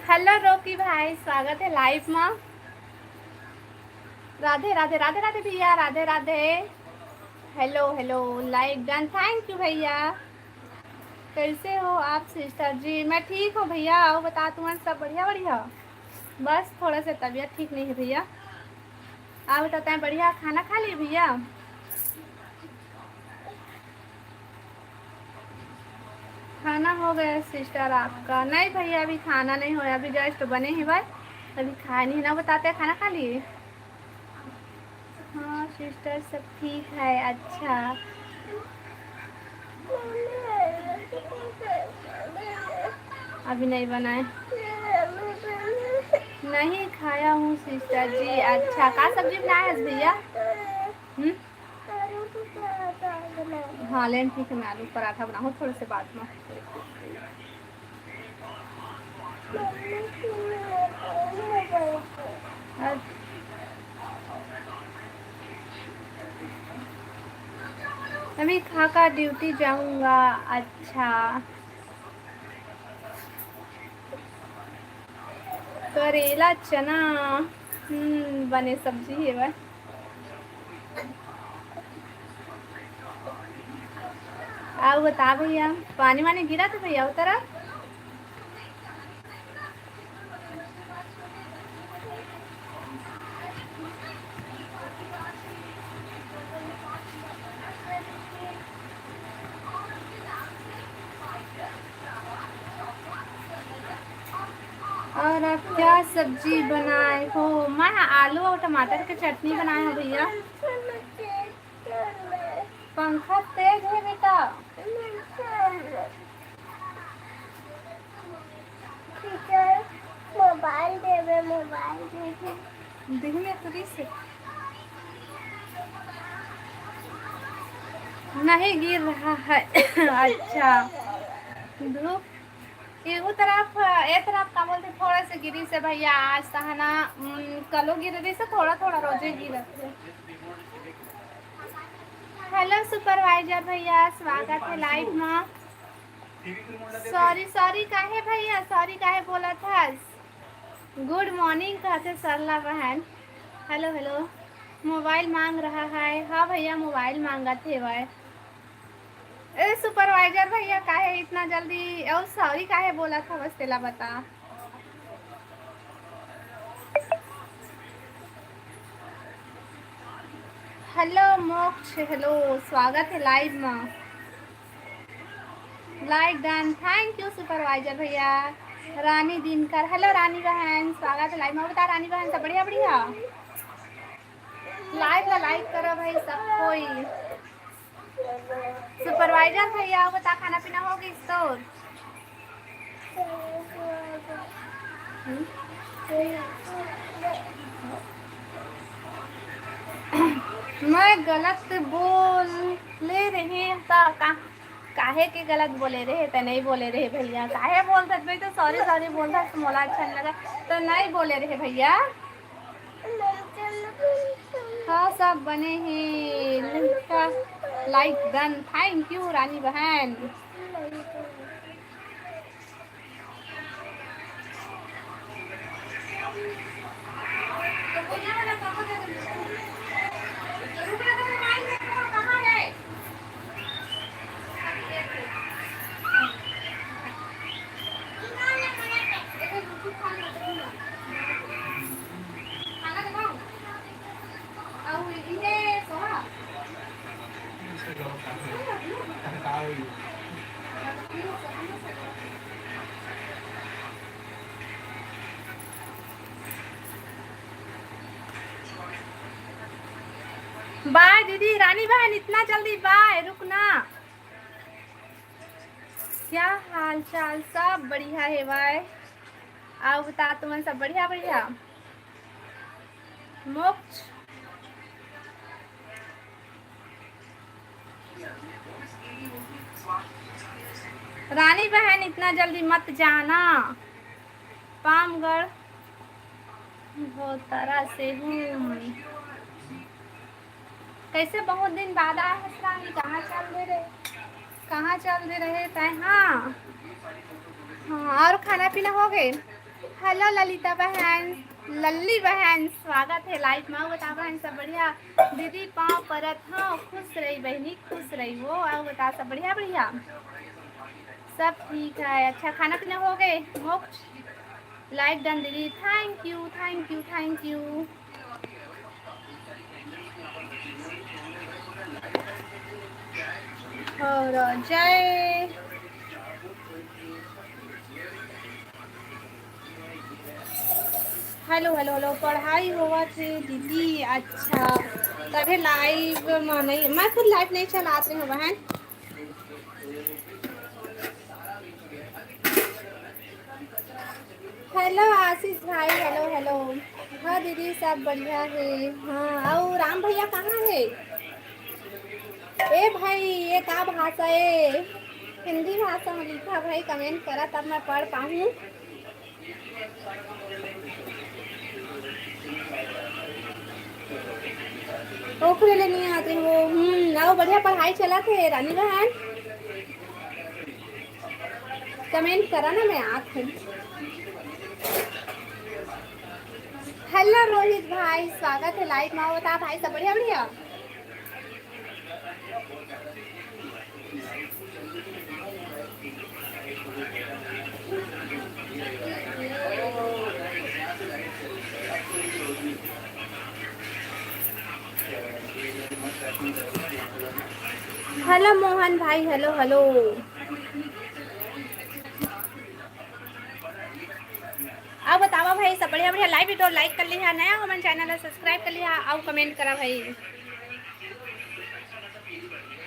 Hello रोकी भाई, स्वागत है लाइव में। राधे राधे राधे राधे भैया, Radhe Radhe. Hello hello, like done, thank you भैया। कैसे हो आप सिस्टर जी? मैं ठीक हूँ भैया। आओ बता, तुम्हारे सब बढ़िया बढ़िया? बस थोड़ा सा तबीयत ठीक नहीं है भैया। आप बताते हैं, बढ़िया? खाना खा लिए भैया? खाना हो गया सिस्टर आपका? नहीं भैया, अभी खाना नहीं होया, अभी जस्ट बने हैं भाई, अभी खाया नहीं ना। बताते हैं, खाना खा लिए? हाँ सिस्टर, सब ठीक है। अच्छा, अभी नहीं बनाए? नहीं खाया हूँ सिस्टर जी। अच्छा, का सब्जी बनाया है भैया? हाँ लेन ठीक है, मैं आलू पराठा बनाऊँ थोड़े से बाद में। अभी खाकर ड्यूटी जाऊंगा। अच्छा, करेला चना बने सब्जी है वह। आप बता भैया, पानी वानी गिरा था भैया उतरा? और आप क्या सब्जी बनाए हो? मैं आलू और टमाटर की चटनी बनाया है भैया। पंखा तेज है बेटा। मोबाइल दे, मोबाइल दे देखने फ्री से। नहीं गिर रहा है। अच्छा, धूप एगो तरफ ए तरफ का बोलते थोड़ा से गिरी से भैया। आज सहना कलो गिर रही से थोड़ा थोड़ा रोजे गिरत है। हेलो सुपरवाइजर भैया, स्वागत है लाइव में। सॉरी सॉरी काहे भैया, सॉरी काहे बोला था? गुड मॉर्निंग कहते सरला बहन। Hello hello. मोबाइल मांग रहा है? हाँ भैया, मोबाइल मांगा थे वह। ए सुपरवाइजर भैया, काहे इतना जल्दी और सॉरी काहे बोला था? बस तेला बता। हेलो मोक्ष, हेलो, स्वागत है लाइव में। Like done, thank you supervisor भैया। रानी दिनकर, हेलो रानी बहन, स्वागत है लाइव में। बता रानी बहन, सब बढ़िया बढ़िया? लाइव का लाइक करो भाई सब कोई। सुपरवाइजर भैया बता, खाना पीना हो गई तो? मैं गलत बोल ले रहे काहे के गलत बोले रहे? तो नहीं बोले रहे भैया। काहे बोलते भाई? तो सॉरी सॉरी बोलता तो मोला अच्छा नहीं लगा, तो नहीं बोले रहे भैया। हाँ सब बने हैं। लाइक डन, थैंक यू रानी बहन। बाय दीदी रानी बहन, इतना जल्दी बाय? रुकना। क्या हाल चाल? सब बढ़िया है भाई। आओ बता, तुम्हें सब बढ़िया बढ़िया? मोक्ष, रानी बहन इतना जल्दी मत जाना। पामगढ़ भोतरा से हूँ। कैसे बहुत दिन बाद आए हंसरानी? कहाँ चल दे रहे, कहाँ चल दे रहे थे? हाँ हाँ, और खाना पीना हो गए? हेलो ललिता बहन, लल्ली बहन, स्वागत है लाइव में। बता बहन सब बढ़िया? दीदी पाँव परत हाँ, खुश रही बहनी, खुश रही वो। आओ बता सब बढ़िया बढ़िया, सब ठीक है। अच्छा खाना पीना हो गए? मोक्ष लाइक डन दीदी, thank you thank you thank you. और जय हेलो हेलो हेलो, पढ़ाई होगा थे दीदी। अच्छा तभी लाइव में नहीं, मैं खुद लाइव नहीं चलाती हूँ बहन। हेलो आशीष भाई, हेलो हेलो। हाँ दीदी सब बढ़िया है। हाँ और राम भैया कहाँ है? ए भाई ये का भाषा है? हिंदी भाषा में लिखा भाई, कमेंट करा तब मैं पढ़ पाऊँ। ओखरे ले नहीं आते हो। आओ बढ़िया पढ़ाई चला थे रानी बहन, कमेंट करा ना, मैं आँख। हेलो रोहित भाई, स्वागत है लाइव में। बता भाई सब बढ़िया बढ़िया? हेलो मोहन भाई, हेलो हेलो। अब बतावा भाई सब बढ़िया बढ़िया? लाइव वीडियो लाइक कर लिया, नया हो मन चैनल सब्सक्राइब कर लिया, आओ कमेंट करा भाई।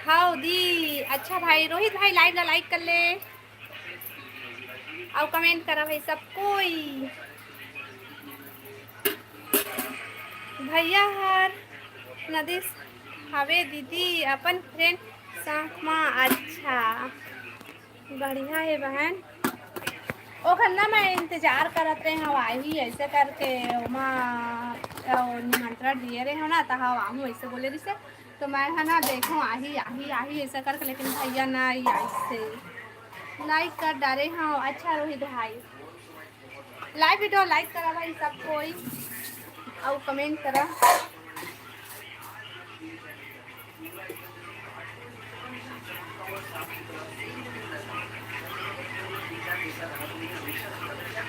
हाँ दी अच्छा भाई रोहित भाई लाइव ला लाइक कर ले, आओ कमेंट करा भाई सब कोई। भैया हर नदी हवे दीदी अपन फ्रेंड साथ में। अच्छा बढ़िया है बहन। ओखर ना मैं इंतजार करत रहे हूँ आई ऐसे करके, निमंत्रण दिए रहे हो ना तो हाँ आहूँ ऐसे बोले रही से, तो मैं है ना देखूँ आही आही आही ऐसा करके, लेकिन भैया ना ऐसे लाइक कर डाले। हाँ अच्छा रोहित भाई लाइव वीडियो लाइक करा भाई सब कोई, और कमेंट करा।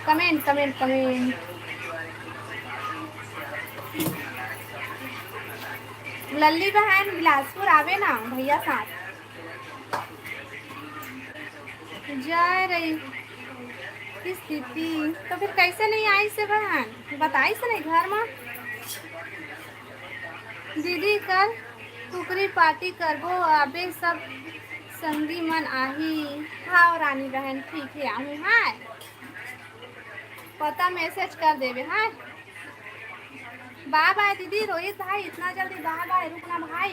Comment comment comment. लल्ली बहन बिलासपुर आवे ना भैया साथ जा रही की स्थिति, तो फिर कैसे नहीं आई से बहन? बताई से नहीं घर में दीदी कल कुकरी पार्टी करबो, अबे सब संगी मन आही। हाँ रानी बहन ठीक है आहूँ, हाँ पता मैसेज कर देवे। हाँ बाय बाय दीदी। रोहित भाई इतना जल्दी बाय बाय, रुकना भाई।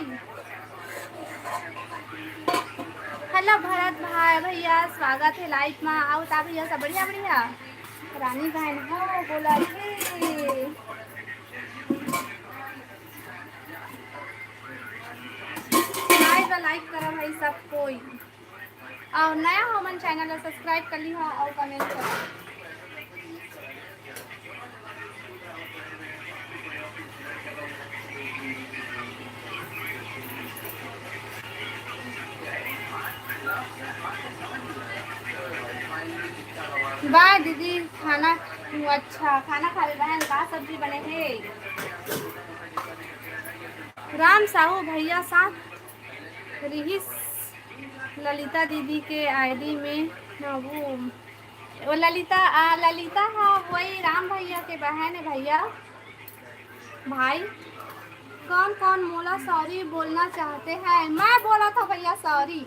हेलो भरत भाई भैया, स्वागत है लाइव में। आओ ता भैया सब बढ़िया बढ़िया? रानी बहन हो बोला थे लाइक करा भाई सब कोई, और नया हो मन चैनल सब्सक्राइब कर ली हो और कमेंट करो। बाय दीदी खाना। अच्छा खाना खा ले बहन, का सब्जी बने है? राम साहू भैया साथ रिहिस ललिता दीदी के आईडी में वो ललिता ललिता हाँ वही राम भैया के बहन है भैया भाई। कौन कौन मोला सॉरी बोलना चाहते हैं? मैं बोला था भैया सॉरी।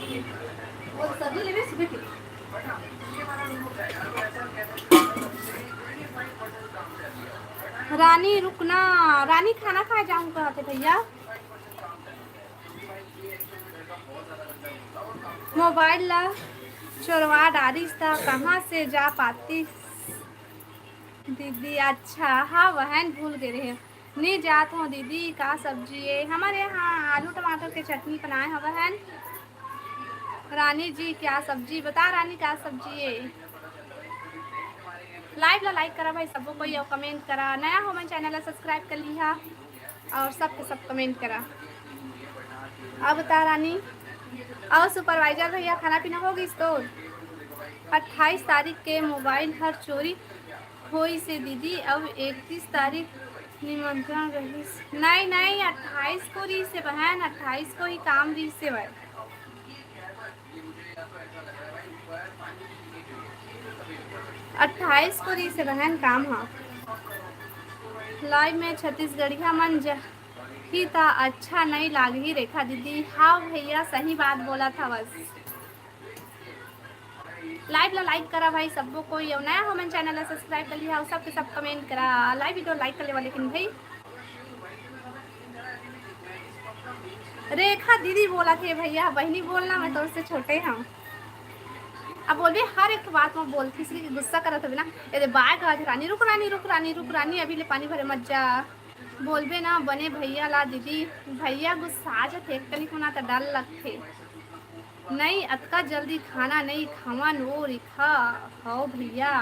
वो सब्जी लेवे सुबह की। रानी रुकना, रानी खाना खाए जाऊँ कहाँ थे भैया। मोबाइल ला चोरवा डाली था, कहाँ से जा पाती दीदी। अच्छा हाँ बहन भूल गए रहे, नहीं जात हूँ दीदी। का सब्जी है हमारे यहाँ? आलू टमाटर के चटनी बनाए हैं बहन। रानी जी क्या सब्जी बता, रानी क्या सब्जी है? लाइव ला लाइक करा भाई सबको कोई, और कमेंट करा। नया हो मैं चैनल सब्सक्राइब कर लिया और सब के सब कमेंट करा। अब बता रानी। और सुपरवाइजर भैया खाना पीना होगी तो 28 तारीख के मोबाइल हर चोरी हुई से दीदी। अब 31 तारीख निमंत्रण रही। नहीं नहीं 28 को रही से बहन, 28 को ही काम रही से भाई। 28 को रही से बहन काम। हाँ लाइव में छत्तीसगढ़िया मन ही था, अच्छा नहीं लाग ही रेखा दीदी। हाँ भैया सही बात बोला था बस। लाइव ला लाइक करा भाई सबको कोई, और नया हो मैंने चैनल ला सब्सक्राइब कर लिया और सब के सब कमेंट करा। लाइव वीडियो लाइक कर ले वाले लेकिन भाई। रेखा दीदी बोला थे भैया, बहनी बोलना, मैं तो उससे छोटे हम। अब बोल भी हर एक बात में बोलती, इसलिए गुस्सा करत हो ना। ये बाय कहा थे रानी रुक, रानी रुक, रानी रुक, रानी अभी ले पानी भरे मत जा। बोलबे ना बने भैया ला दीदी। भैया गुस्सा थे कनी को ना तो डर लगते। नहीं अतका जल्दी खाना नहीं खावा नो रिखा हो भैया।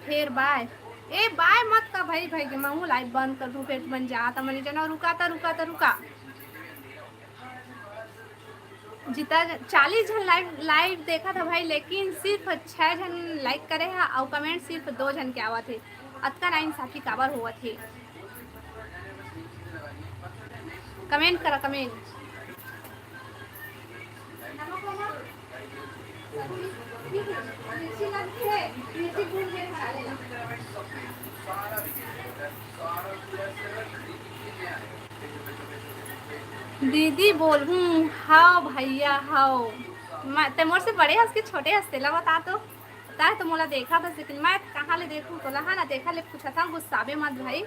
फिर बाय ए बाय मत का भाई भाई के मैं लाइव बंद कर दूँ फिर बन जाता मैंने जना। रुका था रुका था रुका। जितना 40 जन लाइव देखा था भाई, लेकिन सिर्फ 6 जन लाइक करे हैं और कमेंट सिर्फ 2 जन के आवा थे। अतका ना इंसाफी काबर हुआ थे। कमेंट करा कमेंट। दीदी बोल हूँ हाँ भैया हाँ। मैं मोर से बड़े हंस के छोटे हंसते ला बता तो मोला देखा था, लेकिन मैं कहाँ ले देखूँ तो ला ना देखा ले पूछा था। गुस्साबे मत भाई।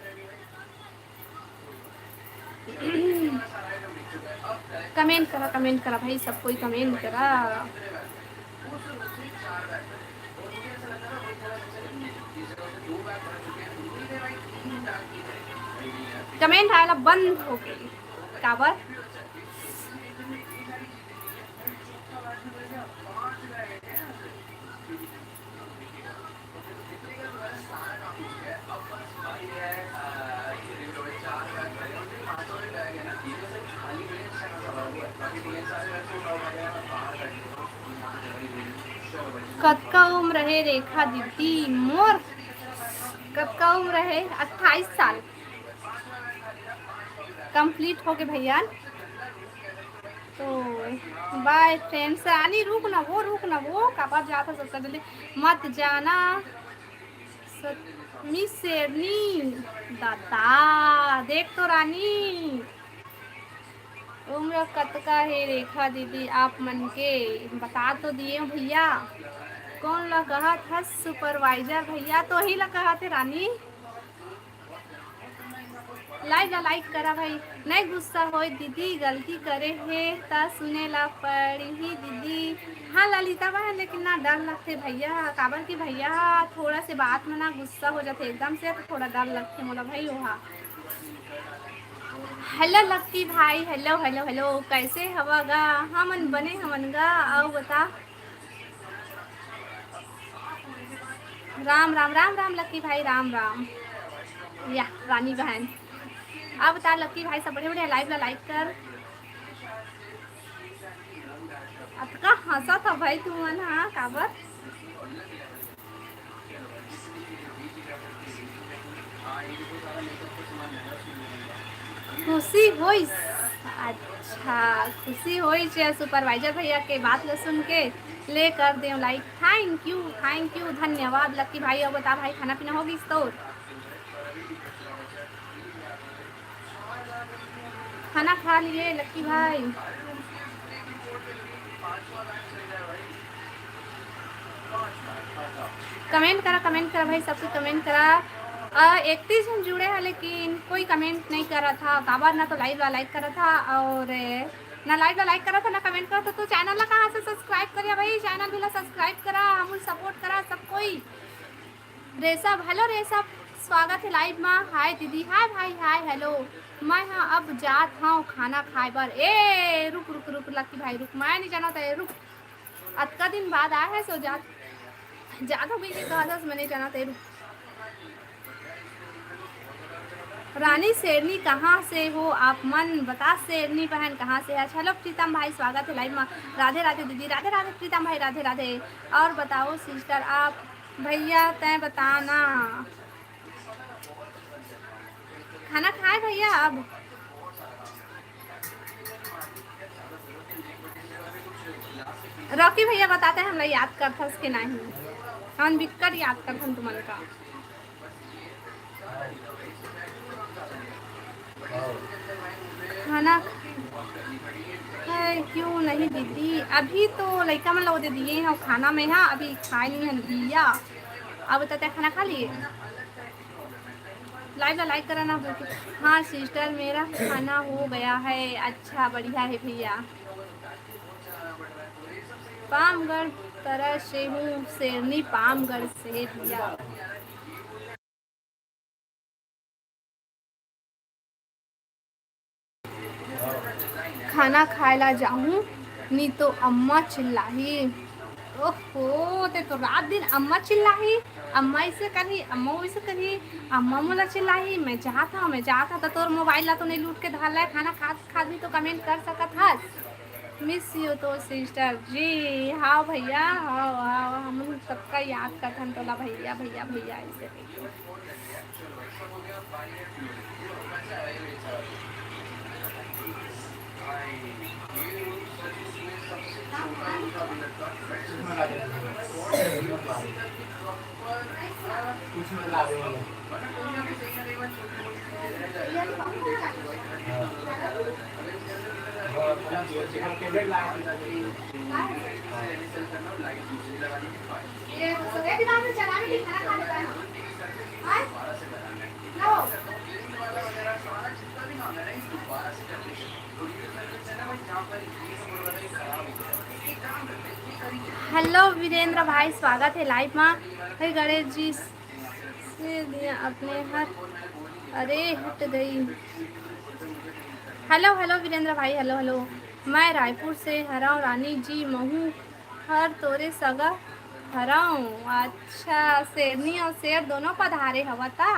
कमेंट करा भाई सब कोई कमेंट करा। कमेंट आया बंद हो गई काबर। कब का उम्र है रेखा दीदी मोर? कब का उम्र है? 28 साल कंप्लीट हो गए भैया। तो बाय फ्रेंड्स। रानी रुक ना वो काबर जाता सब कर मत जाना। मिस शेरनी दादा देख तो रानी। उम्र कतका है रेखा दीदी आप मन के बता तो दिए भैया। कौन ला कहा था? सुपरवाइजर भैया तो ही ला कहा थे रानी। लाइक करा भाई। नहीं गुस्सा हो दीदी, गलती करे है ता सुने ला पड़ी ही दीदी। हाँ ललिता बहन लेकिन ना डर लगते भैया काबर की भैया थोड़ा से बात में ना गुस्सा हो जाते एकदम से, तो थोड़ा डर लगते मोला भाई। वहाँ हेलो लक्की भाई, हेलो हेलो हेलो कैसे हवागा? हमन बने हमन गा आओ बता। राम राम राम राम लक्की भाई राम राम। या रानी बहन अब बता लक्की भाई सब बढ़िया बढ़िया। लाइव ला लाइक कर। अब का हंसा था भाई तू मन? हाँ काबर? खुशी होइस? अच्छा खुशी होइस सुपरवाइजर भैया के बात ले सुन के ले कर दे लाइक। थैंक यू धन्यवाद लक्की भाई। अब बता भाई खाना पीना होगी तो? खाना खा लिए लक्की भाई? कमेंट करा भाई, सबको कमेंट करा। 31 जन जुड़े हैं लेकिन कोई कमेंट नहीं कर रहा था। काबर ना तो लाइक करा था और ना लाइक करा था ना कमेंट करा था। तो चैनल ला कहाँ से सब्सक्राइब करिए भाई, चैनल भी ला सब्सक्राइब करा, हम सपोर्ट करा सब कोई। रेशब, हेलो रेशब, स्वागत है लाइव में। हाय दीदी, हाय भाई, हाय हेलो। मैं हाँ अब जात हाँ खाना खाए बर। ए रुक रुक रुक लकी भाई रुक, मैं नहीं जाना था रुक, अतका दिन बाद आया है सो जात ज़्यादा भी नहीं कहा था, मैंने जाना था रुक। रानी शेरनी कहाँ से हो आप मन बता, शेरनी बहन कहाँ से है। चलो प्रीतम भाई स्वागत है लाइव में। राधे राधे दीदी, राधे राधे प्रीतम भाई, राधे राधे। और बताओ सिस्टर आप, भैया तय बताना। खाना खाए भैया अब? रॉकी भैया बताते हैं हमरा याद करता उसके नहीं, हम बिकट याद करते तुमन का। खाना है क्यों नहीं दीदी? अभी तो लड़का मन लोग दे दिए हैं खाना में, हाँ अभी खाए नहीं है दिया। अब बताते खाना खा लिए? लाइक कराना। हाँ सिस्टर मेरा खाना हो गया है। अच्छा बढ़िया है भैया। पामगढ़ तरह से हूँ, शेरनी पामगढ़ से भैया। खाना खाए ला जाऊँ नहीं तो अम्मा चिल्लाई। ओहो ते तो रात दिन अम्मा चिल्लाई, अम्मा इसे करी, अम्मा वैसे करी, अम्मा मोला चिल्लाई। मैं चाहता तो तोर मोबाइल ला तो नहीं लूट के धार ला। खाना खा भी तो कमेंट कर सकत हस। मिस यू तो सिस्टर जी। हाँ भैया, हाँ हम सबका याद करथन तोला भैया भैया भैया ऐसे। हेलो वीरेंद्र भाई स्वागत है लाइव में। गणेश जी से दिया अपने हर, अरे हट गई। हेलो हेलो वीरेंद्र भाई, हेलो हेलो। मैं रायपुर से हराऊँ रानी जी महू हर तोरे सगा हराऊँ। अच्छा शेरनी और शेर दोनों पधारे हवता।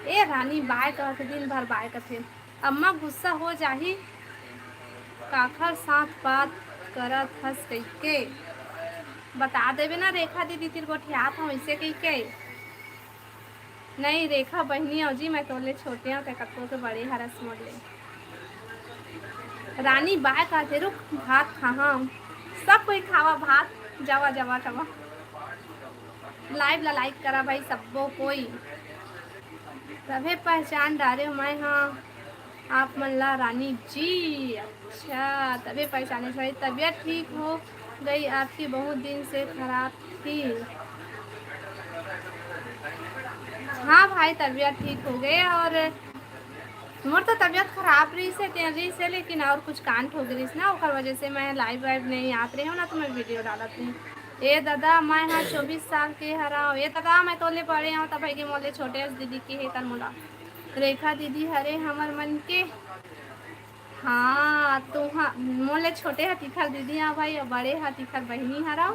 ए रानी बाय कहते दिन भर बाय कहते, अम्मा गुस्सा हो जाही काखर साथ बात करत हस कह बता देवे ना रेखा दीदी तिर गोठियात हूँ ऐसे कही के। नहीं रेखा बहनी हो जी, मैं तोले छोटे हूँ कतो के बड़े हरस मोड़ले। रानी बाय कहते रुक भात खा, सब कोई खावा भात, जावा जावा खावा। लाइव ला लाइक करा भाई सबको कोई, तभी पहचान डारे मैं हाँ आप मल्ला रानी जी। अच्छा तभी पहचाने भाई। तबीयत ठीक हो गई आपकी, बहुत दिन से खराब थी। हाँ भाई तबीयत ठीक हो गई, और मोर तो तबीयत खराब रही से लेकिन और कुछ कांट हो गई ना, और वजह से मैं लाइव नहीं आते रही हूँ ना, तो मैं वीडियो डालती हूँ। ए दादा मैं हाँ 24 साल के हरा। ये दादा मैं तोले पड़े हूँ तब के मोले छोटे दीदी के है तर मोला रेखा दीदी हरे हमर मन के। हाँ तो हाँ मोले छोटे हतीखर दीदी हाँ भाई, और बड़े हतीखर बहनी हरा।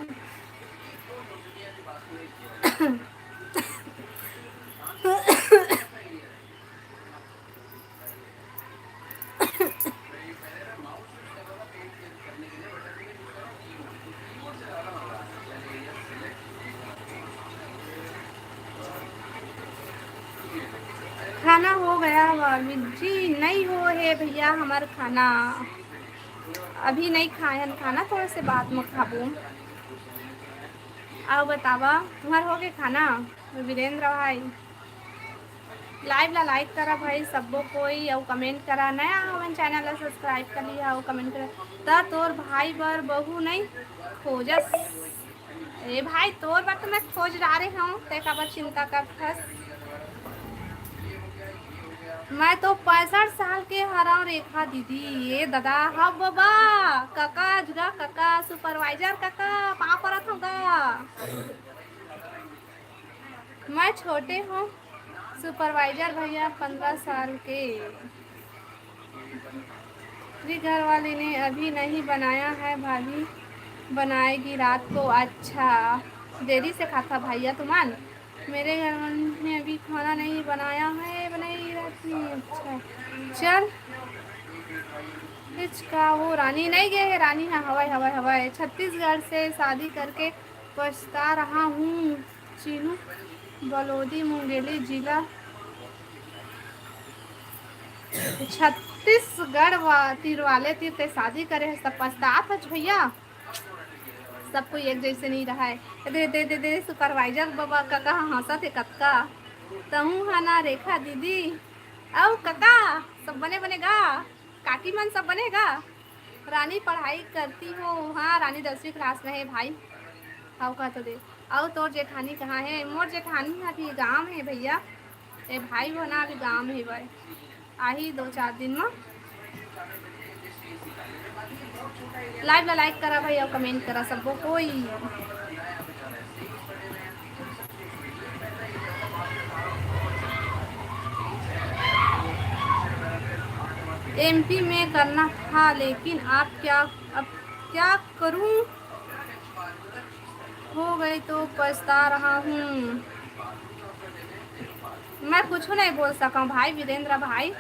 खाना हो गया जी? नहीं हो है भैया हमार खाना, अभी नहीं खाए खाना, थोड़े से बाद में खाबू। आओ बतावा तुम्हार हो गए खाना वीरेंद्र भाई? लाइव ला लाइक करा भाई सबको कोई और कमेंट करा नया हवन चैनल ला सब्सक्राइब कर लिया और कमेंट करा ता तोर भाई बर बहू नहीं खोजस। ए भाई तोर बार तो मैं खोज डाले हूँ ते का बार चिंता कर फस। मैं तो 65 साल के हराऊ रेखा दीदी ये दादा हाँ बाबा काका जुगा काका सुपरवाइजर काका पाँव परत होगा। मैं छोटे हूँ सुपरवाइजर भैया 15 साल के। मेरी घर वाले ने अभी नहीं बनाया है भाभी बनाएगी रात को। अच्छा देरी से खाता भैया तुमान मेरे घर वाले ने अभी खाना नहीं बनाया है बनाएगी रात में। अच्छा चल का वो रानी नहीं गए है रानी है हवाई हवाई हवाई छत्तीसगढ़ से शादी करके पछता रहा हूँ। चीनू बलौदी मुंगेली जिला छत्तीसगढ़ तीर वाले तीर से शादी करे है सब पछतात है भैया। सब कोई एक जैसे नहीं रहा है। दे दे दे दे सुपरवाइजर बाबा काका हंसा थे कक्का तहूँ है ना रेखा दीदी औ काका सब बने बनेगा काकी मन सब बनेगा। रानी पढ़ाई करती हो हाँ रानी 10वीं क्लास में है भाई। हाउ का तो दे और तोर जेठानी कहाँ है। मोर जेठानी अभी गाँव है भैया ए भाई बना अभी गाँव में है भाई आही 2-4 दिन में। लाइव ला लाइक करा भाई और कमेंट करा सबको कोई। एमपी में करना था लेकिन आप अब क्या करूं हो गई तो पछता रहा हूँ। मैं कुछ नहीं बोल सका भाई वीरेंद्र भाई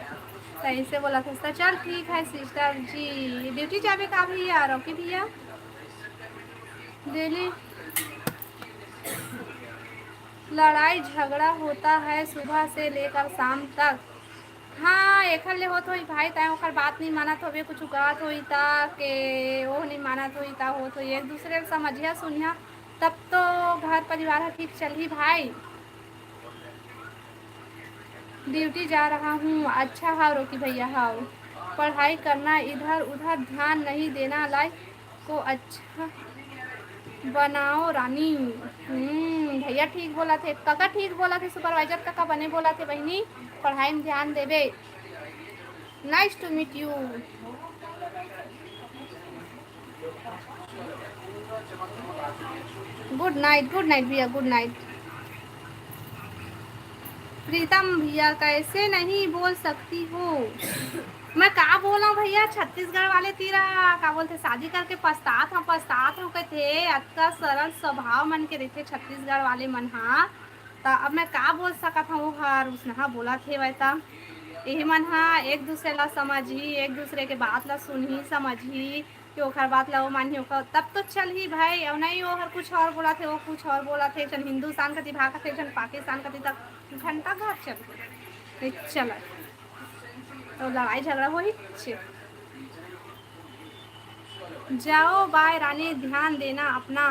सही से बोला था। चल ठीक है सिस्टर जी ड्यूटी जावे का भैया रोकी भैया डेली लड़ाई झगड़ा होता है सुबह से लेकर शाम तक। हाँ एखर ले होत होई भाई तय ओकर बात नहीं मानत होबे कुछ गात होई ता के वो नहीं मानत होई ता होत होई एक दूसरे समझिया सुनिया तब तो घर परिवार ठीक चल ही भाई। ड्यूटी जा रहा हूँ। अच्छा हाँ रोकी भैया हाँ पढ़ाई करना इधर उधर ध्यान नहीं देना लाइफ को अच्छा बनाओ रानी। भैया ठीक बोला थे काका ठीक बोला थे सुपरवाइजर काका बने बोला थे बहनी पढ़ाई में ध्यान देवे। Nice to meet you. Good night भैया गुड नाइट। प्रीतम भैया कैसे नहीं बोल सकती हो। मैं का बोला भैया छत्तीसगढ़ वाले तीरा का बोलते शादी करके पछतात हूँ कहते अतका सरल स्वभाव मन के रहते छत्तीसगढ़ वाले मन हाँ तो अब मैं का बोल सकत हूँ हर उसने बोला थे वैसा यही मन हाँ एक दूसरे ला समझी एक दूसरे के बात ला सुनही समझी कि ओखर बात ला वो मानी होकर तब तो चल ही भाई और नहीं वो हर कुछ और बोला थे वो कुछ और बोला थे चल हिंदुस्तान कति भाग थे चल पाकिस्तान कति तक घंटा घर चल तो लड़ाई झगड़ा हो ही जाओ बाय रानी ध्यान देना अपना।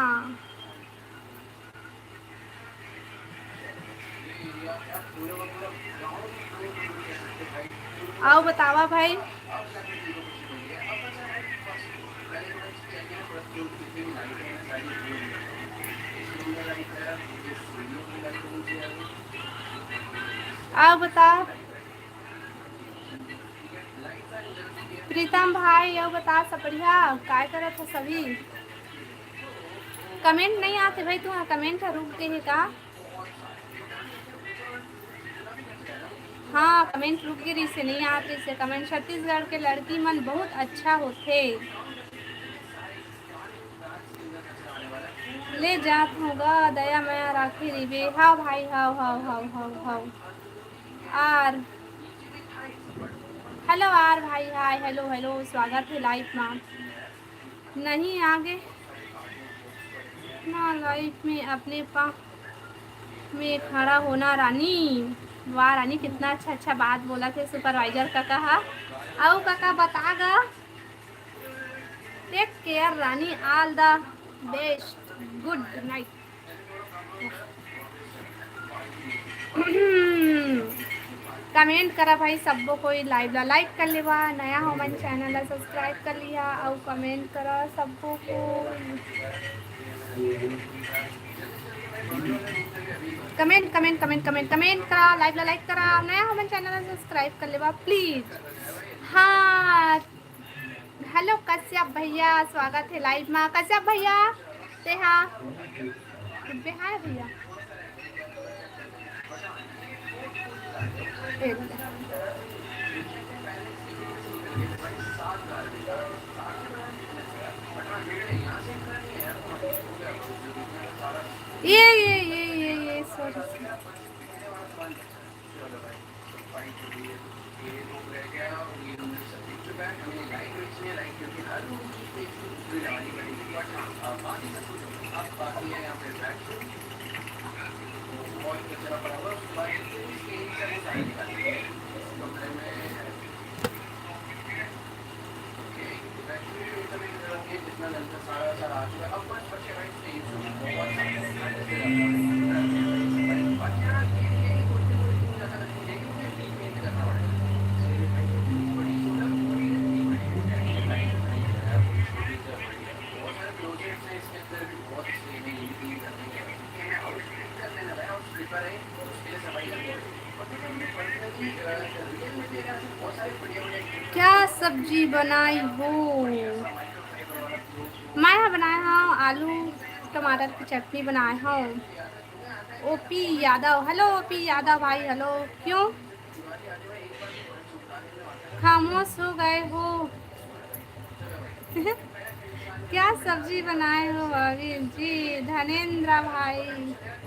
आओ बतावा भाई आओ बता प्रीतम भाई यो बता सब बढ़िया काय करत हो सभी। कमेंट नहीं आते भाई तू कमेंट रुक गए है का। हाँ कमेंट रुक गिरी से नहीं आते से कमेंट छत्तीसगढ़ के लड़की मन बहुत अच्छा होते ले जात होगा दया माया राखी रिबे हाँ भाई हाँ हाँ हाँ हाँ हाँ आर हेलो आर भाई हाय हेलो हेलो स्वागत है लाइफ में नहीं आगे ना लाइफ में अपने पाँव में खड़ा होना रानी। वाह रानी कितना अच्छा बात बोला थे सुपरवाइजर का कहा आओ काका बतागा take care Rani all the best good night. Comment करा भाई सबको, कोई लाइव ला लाइक कर लेवा, नया हो मन चैनल ला सब्सक्राइब कर लिया और कमेंट करा सबको को। Comment comment comment comment comment करा, लाइव ला लाइक करा, नया हो मन चैनल ला सब्सक्राइब कर लेवा प्लीज। हाँ हेलो कश्यप भैया, स्वागत है लाइव में। कश्यप भैया ते हाँ हाय भैया ये सॉरी क्या सब्जी बनाई हो? मैं बनाया हूँ आलू टमाटर की चटनी बनाए हूँ। OP Yadav, hello OP Yadav भाई, हेलो। क्यों खामोश हो गए हो? क्या सब्जी बनाए हो भाभी जी? धनेन्द्र भाई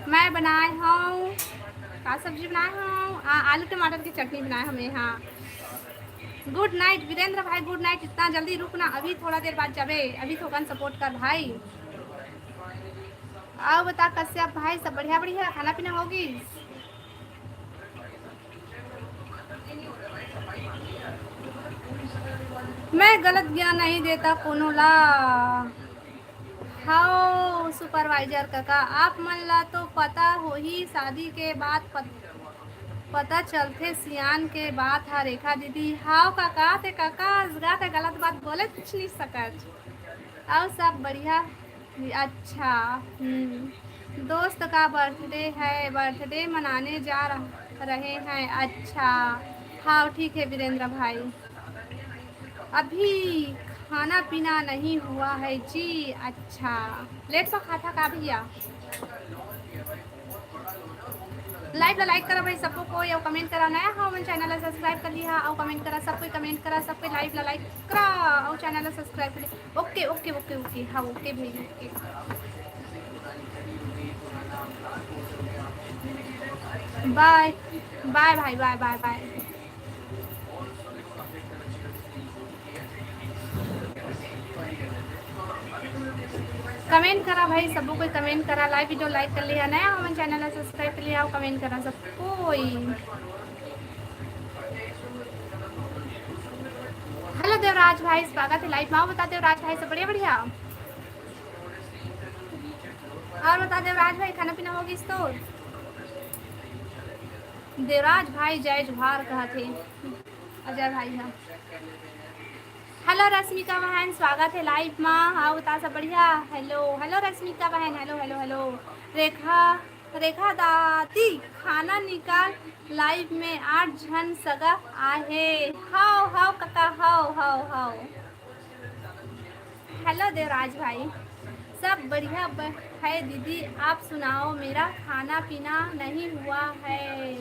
मैं बनाए हूँ, क्या सब्जी बनाए हूँ? आलू टमाटर की चटनी बनाए हमें। हाँ गुड नाइट वीरेंद्र भाई, गुड नाइट। इतना जल्दी रुकना, अभी थोड़ा देर बाद जाबे, अभी थोड़ा सपोर्ट कर भाई। आओ बता कश्यप भाई, सब बढ़िया बढ़िया, खाना पीना होगी? मैं गलत ज्ञान नहीं देता कोनो ला। हाओ सुपरवाइजर काका, आप मन ला तो पता हो ही, शादी के बाद पता चलते सियान के बात। हा रेखा दीदी, हाओ काका ते काका असगा ते गलत बात बोले कुछ नहीं सकत। और सब बढ़िया। अच्छा दोस्त का बर्थडे है, बर्थडे मनाने जा रहे हैं। अच्छा हाँ ठीक है वीरेंद्र भाई, अभी खाना पीना नहीं हुआ है जी। अच्छा लेट से खाता का भैया? लाइव ला लाइक करा भाई सबको कोई, और कमेंट करा, नया हाँ मन चैनल ला सब्सक्राइब कर लिया और कमेंट करा, सब कोई कमेंट करा, सब कोई लाइव ला लाइक करा और चैनल ला सब्सक्राइब कर लिया। ओके ओके ओके ओके हाँ ओके भाई ओके। बाय बाय भाई, बाय बाय बाय। कमेंट करा भाई सबको कोई, कमेंट करा, लाइव वीडियो लाइक कर लिया, नया हमारे चैनल सब्सक्राइब कर लिया और कमेंट करा सब कोई। हेलो देवराज भाई, स्वागत है लाइव में। बता देवराज भाई सब बढ़िया बढ़िया? और बता देवराज भाई खाना पीना होगी तो? देवराज भाई जय जोहार कहा थे अजय भाई। हाँ हेलो रश्मिका बहन, स्वागत है लाइव में। हाँ बता सब बढ़िया? हेलो हेलो रश्मिका बहन, हेलो हेलो हेलो। रेखा रेखा दादी खाना निकाल, लाइव में 8 जन सगा आहे। हाओ हाओ काका, हाओ हाओ हाओ। हेलो देवराज भाई, सब बढ़िया है दीदी, आप सुनाओ? मेरा खाना पीना नहीं हुआ है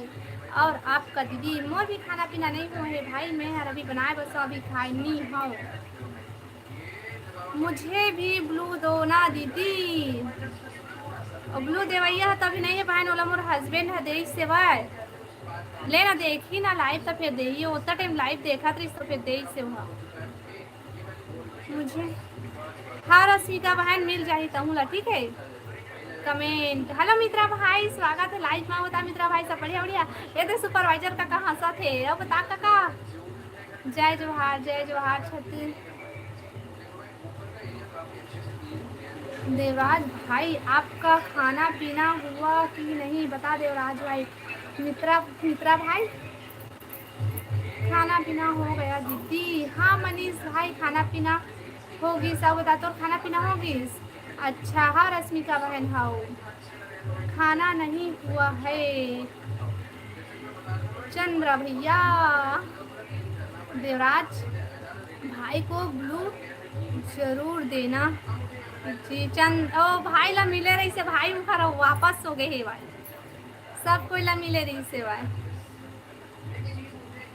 और आपका दीदी? मोर भी खाना पीना नहीं हुआ है भाई, मैं अभी बनाए बस अभी खाई नहीं हूँ। मुझे भी ब्लू दो ना दीदी, और ब्लू देवैया तभी नहीं है बहन, ओला मोर हस्बैंड है दे सेवाय लेना, देखी ना लाइव तो फिर दे ही, उतना टाइम लाइव देखा तो फिर दे से हुआ मुझे। हाँ रश्मिका बहन मिल जाही तहूँ, ठीक है। कमेंट हेलो मित्रा भाई, स्वागत है लाइव में। बता मित्रा भाई सब बढ़िया बढ़िया? ये तो सुपरवाइजर का कहाँ सा थे, अब बता काका। जय जोहार छत्तीस। देवराज भाई आपका खाना पीना हुआ कि नहीं, बता देवराज भाई। मित्रा भाई खाना पीना हो गया दीदी? हाँ मनीष भाई, खाना पीना होगी सब बता तो, खाना पीना होगी। अच्छा हाँ रश्मिका बहन, हाँ खाना नहीं हुआ है। चंद्र भैया, देवराज भाई को ब्लू जरूर देना जी। चंद ओ भाई ला मिले रही से भाई मुखर वापस हो गए हे भाई, सब कोई ला मिले रही से भाई।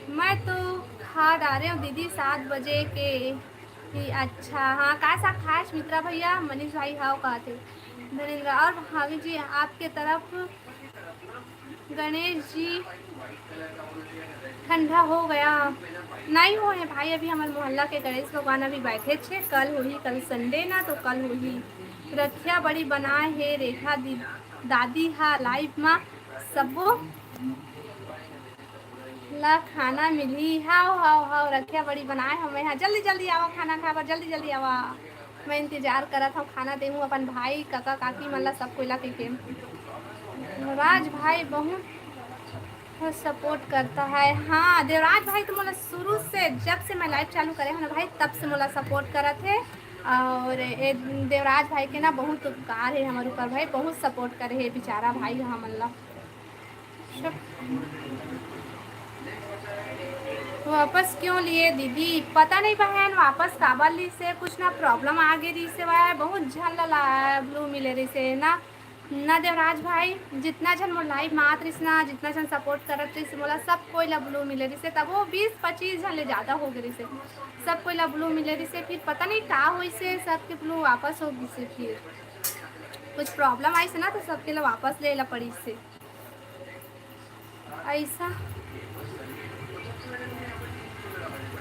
मैं तो खा डाले हूँ दीदी 7 बजे के ही। अच्छा हाँ का सा खास मित्रा भैया, मनीष भाई हाँ कहते धनेन्द्र और भाभी जी आपके तरफ गणेश जी ठंडा हो गया? नहीं हो है भाई, अभी हमारे मोहल्ला के गणेश भगवान अभी बैठे थे, कल हुई, कल संडे ना तो कल हुई। रखिया बड़ी बनाए है रेखा दादी हा लाइव में सबो ला खाना मिली। हाओ हाओ हाओ रखिया बड़ी बनाए हमें यहाँ, जल्दी जल्दी आवा खाना खावा, जल्दी जल्दी आवा। मैं इंतजार करत हूँ खाना देहूँ अपन भाई काका काकी मल्ला सब कोयला के। राज भाई बहुत सपोर्ट करता है। हाँ देवराज भाई तो मोला शुरू से जब से मैं लाइव चालू करे हूँ ना भाई, तब से मोला सपोर्ट करत है। और देवराज भाई के ना बहुत उपकार है हमारे ऊपर भाई, बहुत सपोर्ट करे है बेचारा भाई हमला। वापस क्यों लिए दीदी? पता नहीं बहन, वापस काबर ली से कुछ ना प्रॉब्लम आ गई रही से भाई, बहुत झल्ला ब्लू मिले रही से ना देवराज भाई, जितना जन मोर लाइव मात रही ना, जितना जन सपोर्ट करत रही मोला सब कोई ला ब्लू मिले रही से, तब वो 20-25 जन ले ज़्यादा हो गई से, सब कोई ला ब्लू मिले रही से। फिर पता नहीं का हुई से सबके ब्लू वापस हो गई से, फिर कुछ प्रॉब्लम आई से ना तो सबके ला वापस ले ला पड़ी से ऐसा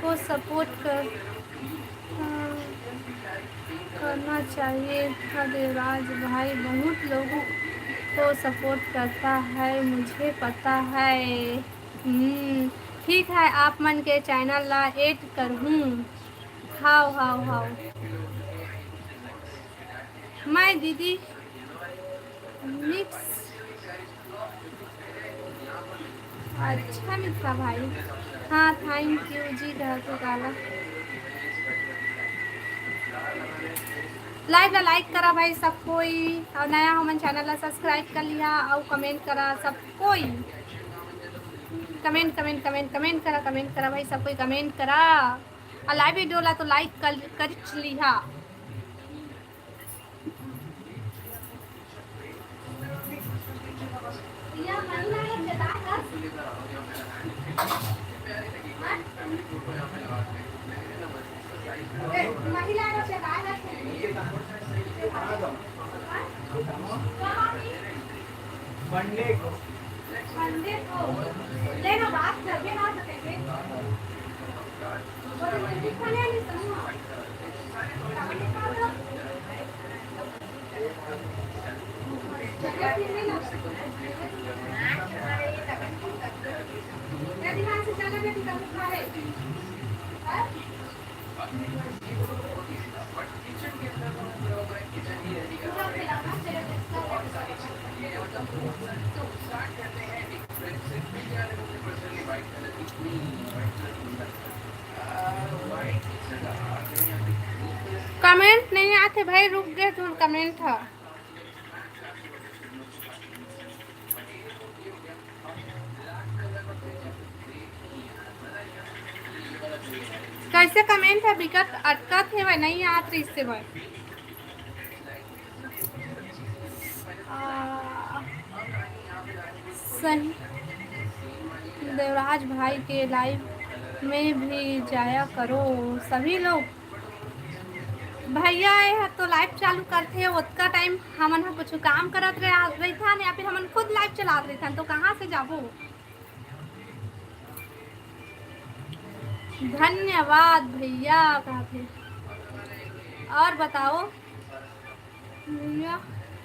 को सपोर्ट करना चाहिए था। देवराज भाई बहुत लोगों को सपोर्ट करता है, मुझे पता है। ठीक है, आप मन के चैनल ला ऐड करूँ। हाओ हाओ हाओ मैं दीदी मिक्स। अच्छा मित्रा भाई, हाँ थैंक यू जी। रहते काला लाइव ला लाइक करा भाई सब कोई, और नया हमन चैनल ला सब्सक्राइब कर लिया और कमेंट करा सब कोई। कमेंट कमेंट कमेंट कमेंट करा भाई सब कोई, कमेंट करा और लाइव वीडियो ला तो लाइक कर लिया। मंडे को लेना बात करके ना सकेंगे कमेंट नहीं आते भाई, रुक गए तुम कमेंट था। कैसे कमेंट है बिकट अटकत है भाई, नहीं आते इससे भाई। सही देवराज भाई के लाइव में भी जाया करो सभी लोग। भैया है तो लाइव चालू करते हैं उतना टाइम हमन कुछ काम करत रही था या फिर हमन खुद लाइव चला रही था, तो कहाँ से जाबो। धन्यवाद भैया कहते। और बताओ भैया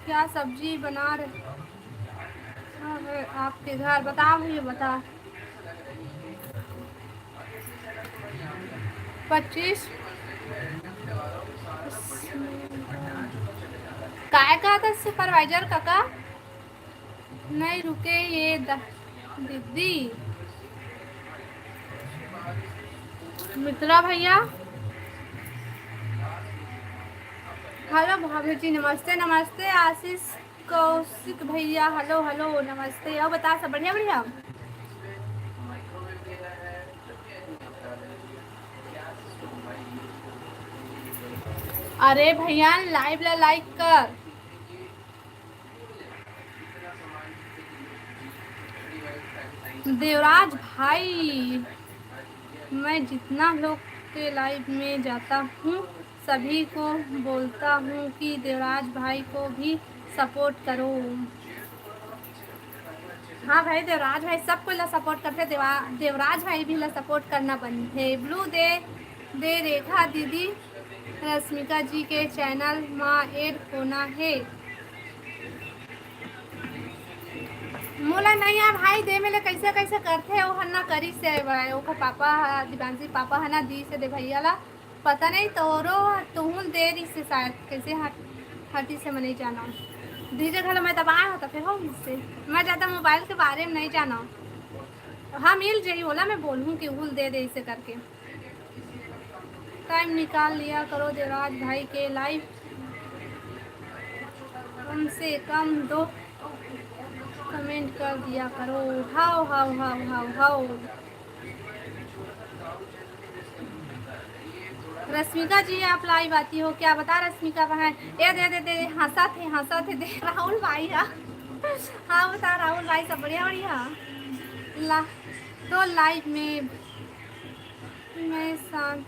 क्या सब्जी बना रहे है आपके घर? बताओ भैया बता। 25 काय कहा था सुपरवाइजर काका? नहीं रुके ये दीदी मित्रा भैया, हेलो भाभी जी, नमस्ते नमस्ते। आशीष कौशिक भैया, हेलो हेलो नमस्ते। और बता, सब बढ़िया बढ़िया। अरे भैया लाइव ला लाइक कर। देवराज भाई, मैं जितना लोग के लाइव में जाता हूँ सभी को बोलता हूँ कि देवराज भाई को भी सपोर्ट करो। हाँ भाई, देवराज भाई सबको ला सपोर्ट करते, देवराज भाई भी ला सपोर्ट करना बनते। ब्लू दे दे रेखा दीदी, रश्मिका जी के चैनल माँ एड होना है। मोला नहीं है भाई, दे मेले कैसे कैसे करते वो हन्ना करी से ओकर पापा दिवांशी पापा हना दी से दे भैया ला पता नहीं तोरो तुहुल दे रही से शायद कैसे हटी से मैं नहीं जाना दीजिए घर मैं दबाया होता फिर हो इससे मैं ज़्यादा मोबाइल के बारे में नहीं जाना। हाँ मिल जाइए बोला, मैं बोलूँ कि उल दे दे इसे करके। टाइम निकाल लिया करो देवराज भाई के लाइव, कम से कम 2 कमेंट कर दिया करो। How how how how how. Rashmika ji आप लाइव आती हो क्या? बता रश्मिका बहन। ये दे दे दे हंसा थे दे राहुल भाई। हाँ बता राहुल भाई, सब बढ़िया बढ़िया ला। तो लाइव में मैं शांत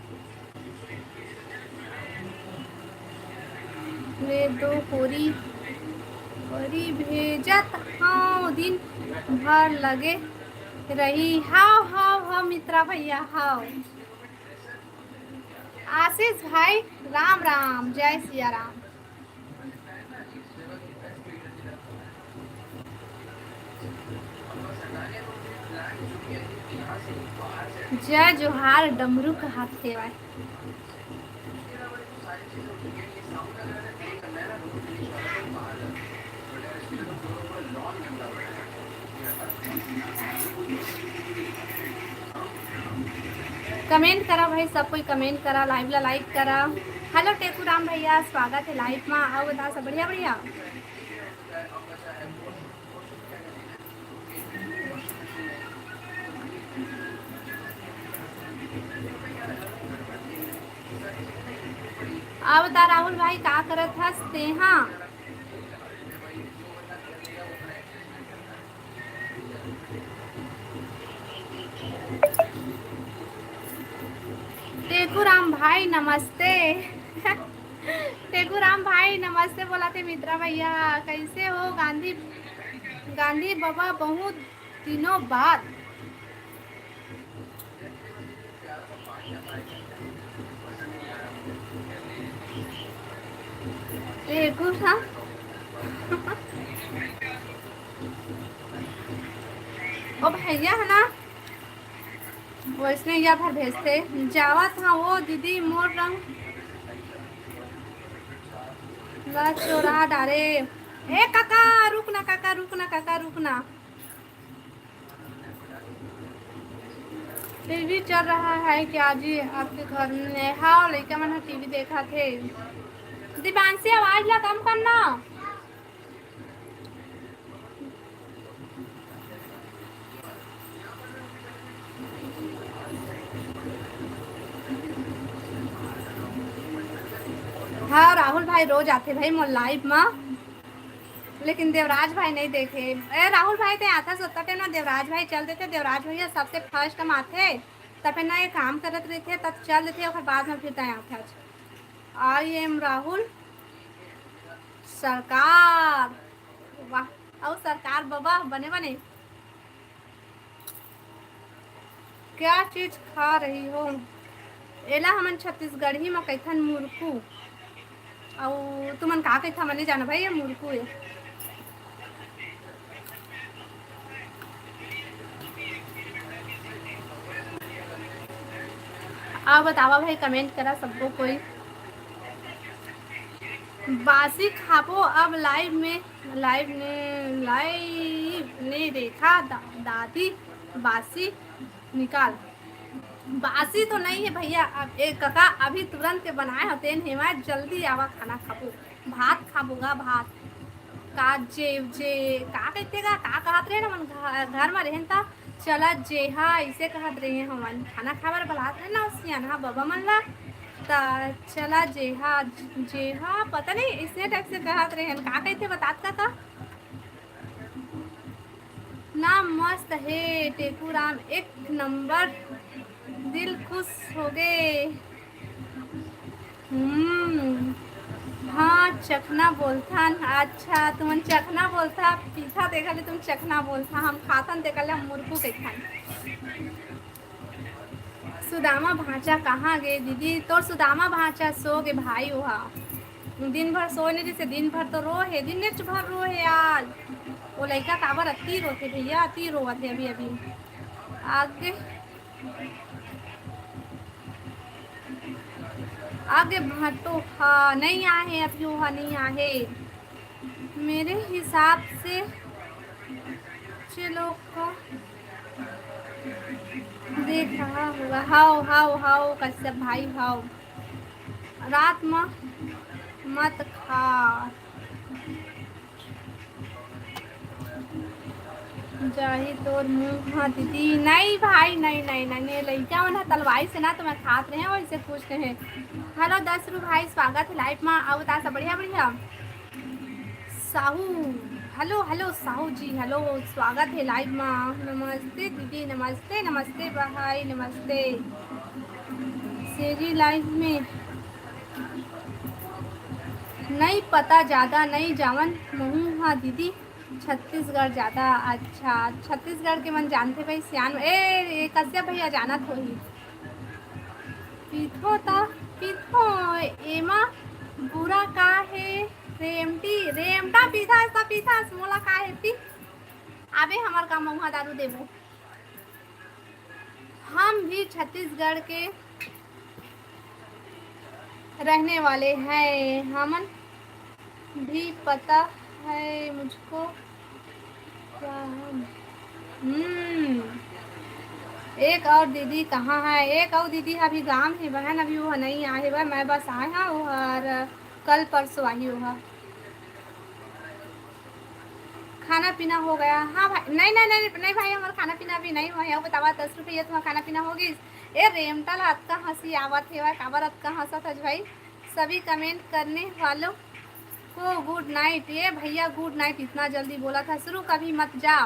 ले दो पूरी पूरी भेजत हाँ दिन भर लगे रही। हाउ हाउ हाउ मित्रा भैया हाउ। आशीष भाई राम राम, जय सिया राम। जय जोहार डमरू का हाथ सेवा। कमेंट करा भाई, सब कोई कमेंट करा, लाइव ला लाइक करा। हेलो टेकू राम भैया, स्वागत है लाइव में। आओ बता, सब बढ़िया बढ़िया। आओ बता राहुल भाई का करत हंसते हाँ। टेकू राम भाई नमस्ते। टेकू राम भाई नमस्ते बोला थे मित्रा भैया, कैसे हो? गांधी गांधी बाबा बहुत दिनों बाद। टेकू राम ओ भैया है ना वैसने या भर भेजते जावा था वो दीदी मोर रंग चोरा डारे। ए काका रुकना, काका रुकना, काका रुकना। टीवी चल रहा है क्या जी आपके घर में? हाँ लड़का मैंने टीवी देखा थे। दिवांशी आवाज ला कम करना। हाँ राहुल भाई रोज आते भाई मोर लाइव में, लेकिन देवराज भाई नहीं देखे। ए राहुल भाई ते आता सोता थे ना, देवराज भाई चल देते, देवराज भैया सबसे फर्स्ट हम आते तब ना ये काम करत रहे थे तब चल देते और बाद में फिर आते। आई एम राहुल सरकार। वाह और सरकार बाबा बने बने। क्या चीज खा रही हो? एला हमन छत्तीसगढ़ी में कैथन मुरकू, और तुमन का कैथा मने जाना भाई ये मुरकू है। आप बतावा भाई, कमेंट करा सबको कोई। बासी खापो अब लाइव ने देखा दादी बासी निकाल। बासी तो नहीं है भैया, अब एक काका अभी तुरंत बनाए होते हैं, जल्दी आवा खाना खाबो, भात खाबूगा भात का जे जे का कहते का कहत रहे ना मन घर में रहन ता चला जे हा ऐसे कहत रहे हमन खाना खाबर बलात रहे ना सियाना बाबा मन ला ता चला जे हा पता नहीं इसे टाइप से कहत रहे का कहते बतात का नाम मस्त है टेकूराम एक नंबर, दिल खुश हो गए। हाँ चखना बोलथा, अच्छा तुम चखना बोलथा, पीछा देखा ले तुम चखना बोलथा, हम खातन देखा ले हम मुर्गू के खान। सुदामा भांचा कहाँ गए दीदी, तो सुदामा भांचा सो गे भाई वहा दिन भर सोए नहीं, जैसे दिन भर तो रो है, दिन भर रो है आज वो लड़का काबर अति रोते भैया, अति रोवत है अभी अभी आगे आगे भाटो हाँ नहीं आए अभी वहाँ नहीं आए मेरे हिसाब से। चलो का देख रहा होगा, हाओ हाओ हाओ कश्यप भाई हाओ, रात में मत खा जाही तोर मुँह। हाँ दीदी नहीं भाई नहीं नहीं नहीं लड़का मन तलवाई से ना तो मैं खात रहे हैं वैसे पूछ रहे हैं। हेलो 10 रू भाई स्वागत है लाइफ में, आओ ता सब बढ़िया बढ़िया। साहू हेलो हेलो साहू जी हेलो स्वागत है लाइव में, नमस्ते दीदी नमस्ते नमस्ते भाई नमस्ते। सेरी लाइव में नहीं पता ज़्यादा नहीं जावन महू। हाँ दीदी छत्तीसगढ़ ज़्यादा, अच्छा छत्तीसगढ़ के मन जानते भाई सियान ए कश्यप भैया जाना थो ही पीथो ता पीथो एमा बुरा का है रेमटी रेमटा पीथा मोला का है पी आबे हमार का महुआ दारू देबो। हम भी छत्तीसगढ़ के रहने वाले हैं, हमन भी पता है मुझको क्या एक और दीदी कहाँ है, एक और दीदी अभी गांव है बहन, अभी वो नहीं आए हुआ, मैं बस आए हाँ और कल परसों आई हुआ। खाना पीना हो गया हाँ भाई नहीं नहीं नहीं नहीं भाई हमारा खाना पीना अभी नहीं हुआ है, बतावा 10 रुपये तुम्हारा खाना पीना होगी। ए रेमटा ला अतका हंसी आवत है काबर अतका हंसत है भाई। सभी कमेंट करने वालों को गुड नाइट। ये भैया गुड नाइट इतना जल्दी बोला था, शुरू कभी मत जा।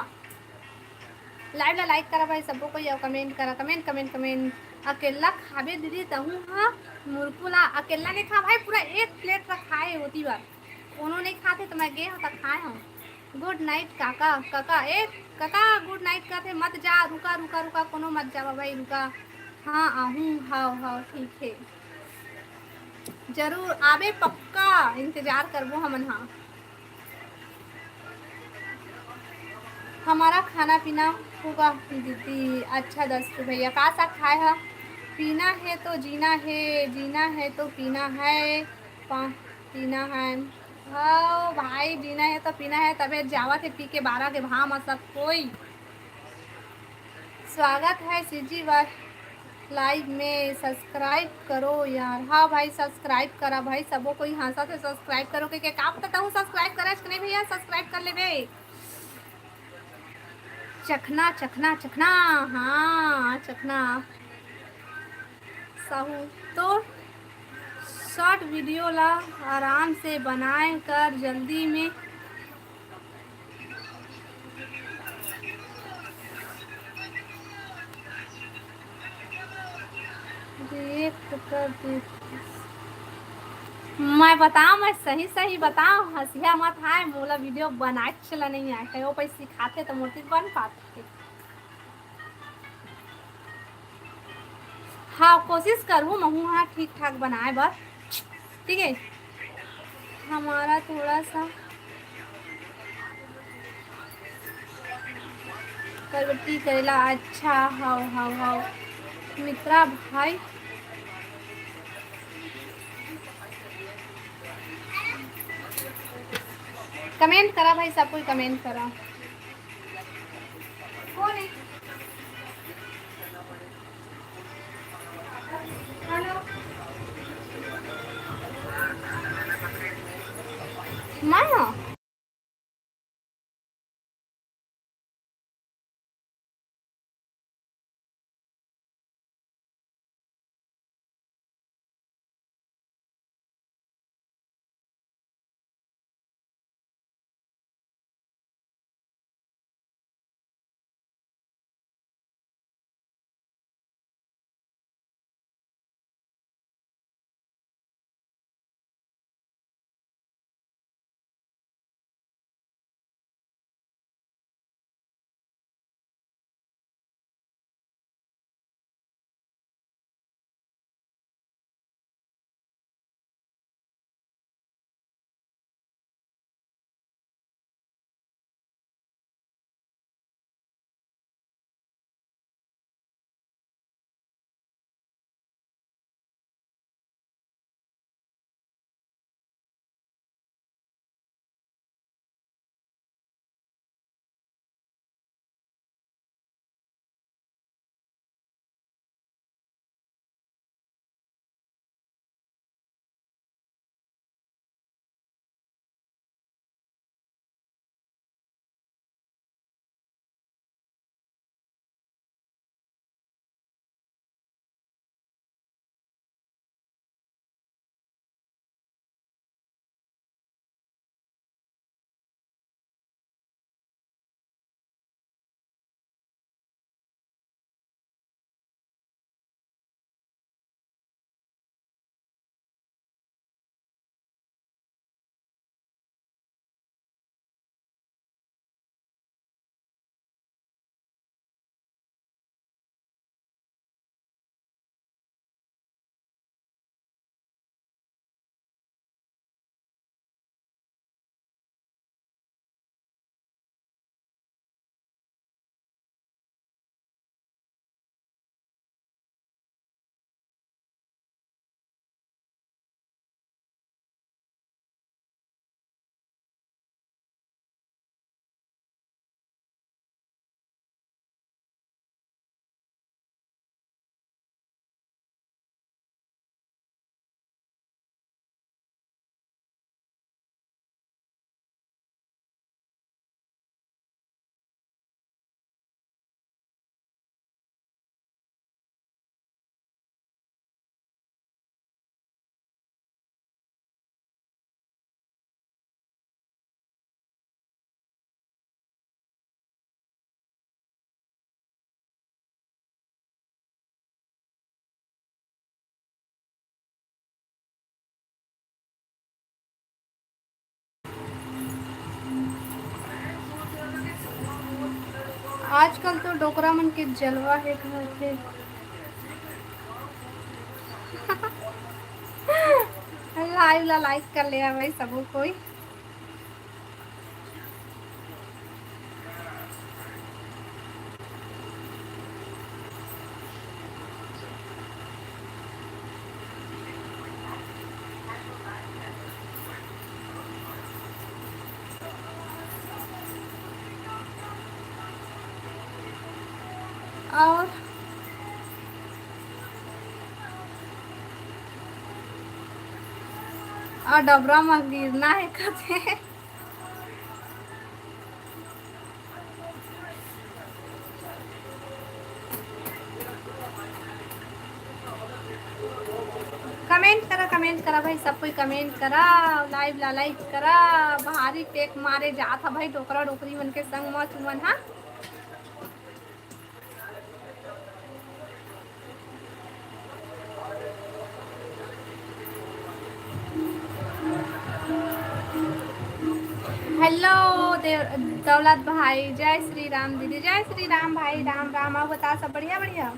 लाइव ला लाइक करा भाई सबको कोई कमेंट करा, कमेंट कमेंट कमेंट। अकेला खाबे दीदी तहूँ हाँ मुर्कुला अकेला नहीं खा भाई, पूरा एक प्लेट का खाए होती बार, उन्होंने नहीं खाते तो मैं गए हूँ तक खाए हूँ। गुड नाइट काका काका ए काका गुड नाइट कहते मत जा, रुका रुका रुका कोनो मत जावा भाई रुका। हाँ आहूँ हाओ हाओ ठीक है जरूर आबे पक्का इंतजार करबो हमन। हाँ हमारा खाना पीना होगा दीदी। अच्छा 10 भैया का साथ खाए है, पीना है तो जीना है, जीना है तो पीना है, पीना है हाँ भाई जीना है तो पीना है, तबे जावत है पी के 12 के भाव में सब कोई। स्वागत है सीजी लाइव में, सब्सक्राइब करो यार। हाँ भाई सब्सक्राइब करा भाई सबो कोई हंसा थे सब्सक्राइब करो के क्या पता हूँ सब्सक्राइब करा नहीं भैया सब्सक्राइब कर ले बे। चखना चखना चखना हाँ चखना साहू तो शॉर्ट वीडियो ला आराम से बनाए कर जल्दी में देख कर मैं बताऊँ, मैं सही सही बताऊँ हंसिया मत है मोला वीडियो बनाए चला नहीं आए कहीं पैसे सिखाते तो मूर्ति बन पाते। हाँ कोशिश करूँ महू हाँ ठीक ठाक बनाए बस ठीक है। हमारा थोड़ा सा करवटी करेला अच्छा हाउ हाउ हाउ मित्रा भाई कमेंट करा भाई सब कोई कमेंट करा। मैं आजकल तो डोकरा मन के जलवा है घर पे। लाइव ला लाइक कर लिया भाई सबको कोई। और डबरा में गिरना है कथे। कमेंट करा भाई, सब कोई कमेंट करा, लाइव ला लाइक करा। भारी टेक मारे जात है भाई डोकरा डोकरी मन के संग मत मन। हाँ हेलो दौलत भाई, जय श्री राम दीदी, जय श्री राम भाई, राम राम। आओ बता, सब बढ़िया बढ़िया।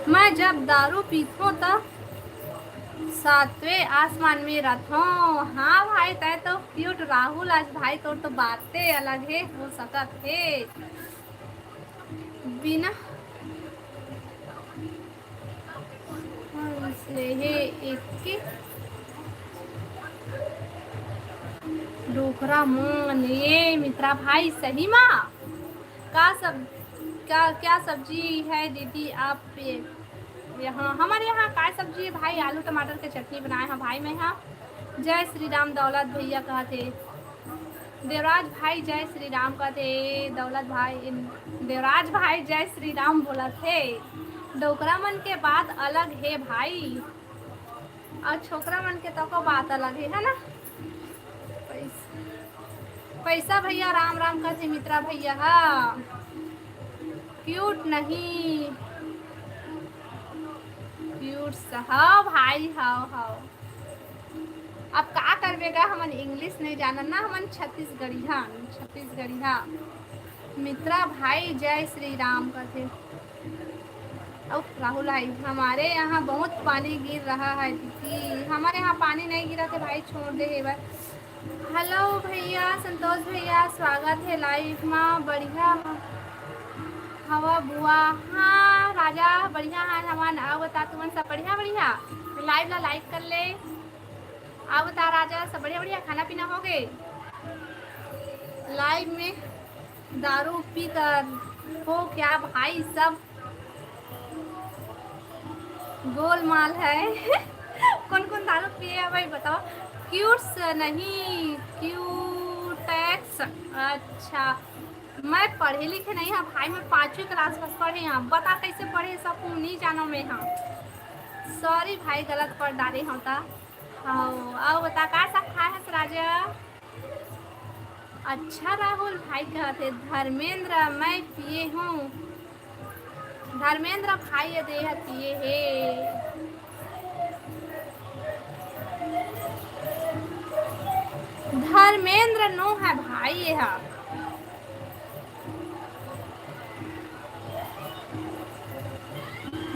मैं जब दारू पीता हूँ तब सातवें आसमान में रहता हूँ। हाँ भाई, तय तो क्यूट राहुल आज भाई, तो बातें अलग है हो सकत है बिना एक डोकरा मन ये मित्रा भाई सही माँ। का सब क्या क्या सब्जी है दीदी आप यहाँ? हमारे यहाँ का सब्जी है भाई, आलू टमाटर के चटनी बनाए हैं भाई। मैं यहाँ जय श्री राम दौलत भैया कहा थे, देवराज भाई जय श्री राम का थे, दौलत भाई देवराज भाई जय श्री राम बोला थे। डोकरा मन के बात अलग है भाई, और छोकरा मन के तो बात अलग है ना। पैसा भैया राम राम का थे, मित्रा भैया क्यूट नहीं क्यूट हाँ भाई हाँ। अब का करवेगा, हमन इंग्लिश नहीं जाना ना, हमन छत्तीसगढ़िया। मित्रा भाई जय श्री राम का थे। अब राहुल भाई हमारे यहाँ बहुत पानी गिर रहा है दीदी, हमारे यहाँ पानी नहीं गिरा थे भाई, छोड़ दे एक बार। हेलो भैया संतोष भैया, स्वागत है लाइव में। बढ़िया हवा बुआ, हाँ राजा बढ़िया है हमान। आओ बता तुमन सब बढ़िया लाइव ला लाइक कर ले। आओ बता राजा सब बढ़िया खाना पीना हो गए? लाइव में दारू पी कर हो क्या भाई, सब गोलमाल है। कौन कौन दारू पिए है भाई बताओ? क्यूट्स नहीं क्यूटेक्स। अच्छा मैं पढ़े लिखे नहीं है भाई, मैं 5वीं क्लास बस पढ़े यहाँ, बता कैसे पढ़े सब नहीं जाना मैं यहाँ। सॉरी भाई गलत पढ़ डाले होता। हाँ आओ बता का सब खाए है राजा? अच्छा राहुल भाई कहते धर्मेंद्र मैं पिए हूँ, धर्मेंद्र भाई दे पिए है। धर्मेंद्र नो है भाई ये है।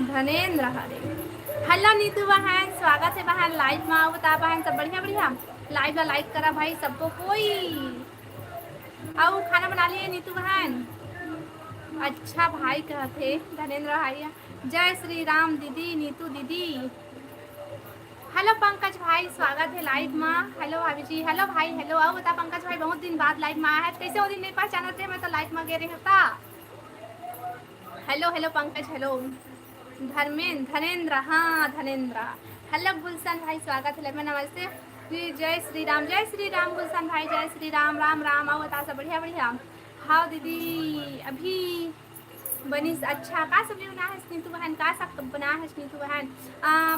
धनेन्द्र हरे। हेलो नीतू बहन, स्वागत है बहन लाइव में। आओ बता बहन सब बढ़िया लाइव ला लाइक करा भाई सबको कोई। आओ खाना बना लिए नीतू बहन? अच्छा भाई कहते धनेन्द्र भाई जय श्री राम दीदी नीतू दीदी। हेलो पंकज भाई स्वागत है लाइव में। हेलो भाभी जी, हेलो भाई हेलो। आओ बता पंकज भाई बहुत दिन बाद लाइव में आया है, कैसे वो दिन नहीं पहचाना थे, मैं तो लाइव में गे रहता। Hello hello Pankaj hello. Dhanendra हाँ धनेन्द्र। हेलो गुलशन भाई स्वागत है लाइव में, नमस्ते जी। जय श्री राम गुलशन भाई, जय श्री राम राम राम। आओ बता सब बढ़िया। हाँ दीदी अभी बनी। अच्छा का सब्जी बना है नीतू बहन? का सब बना है नीतू बहन?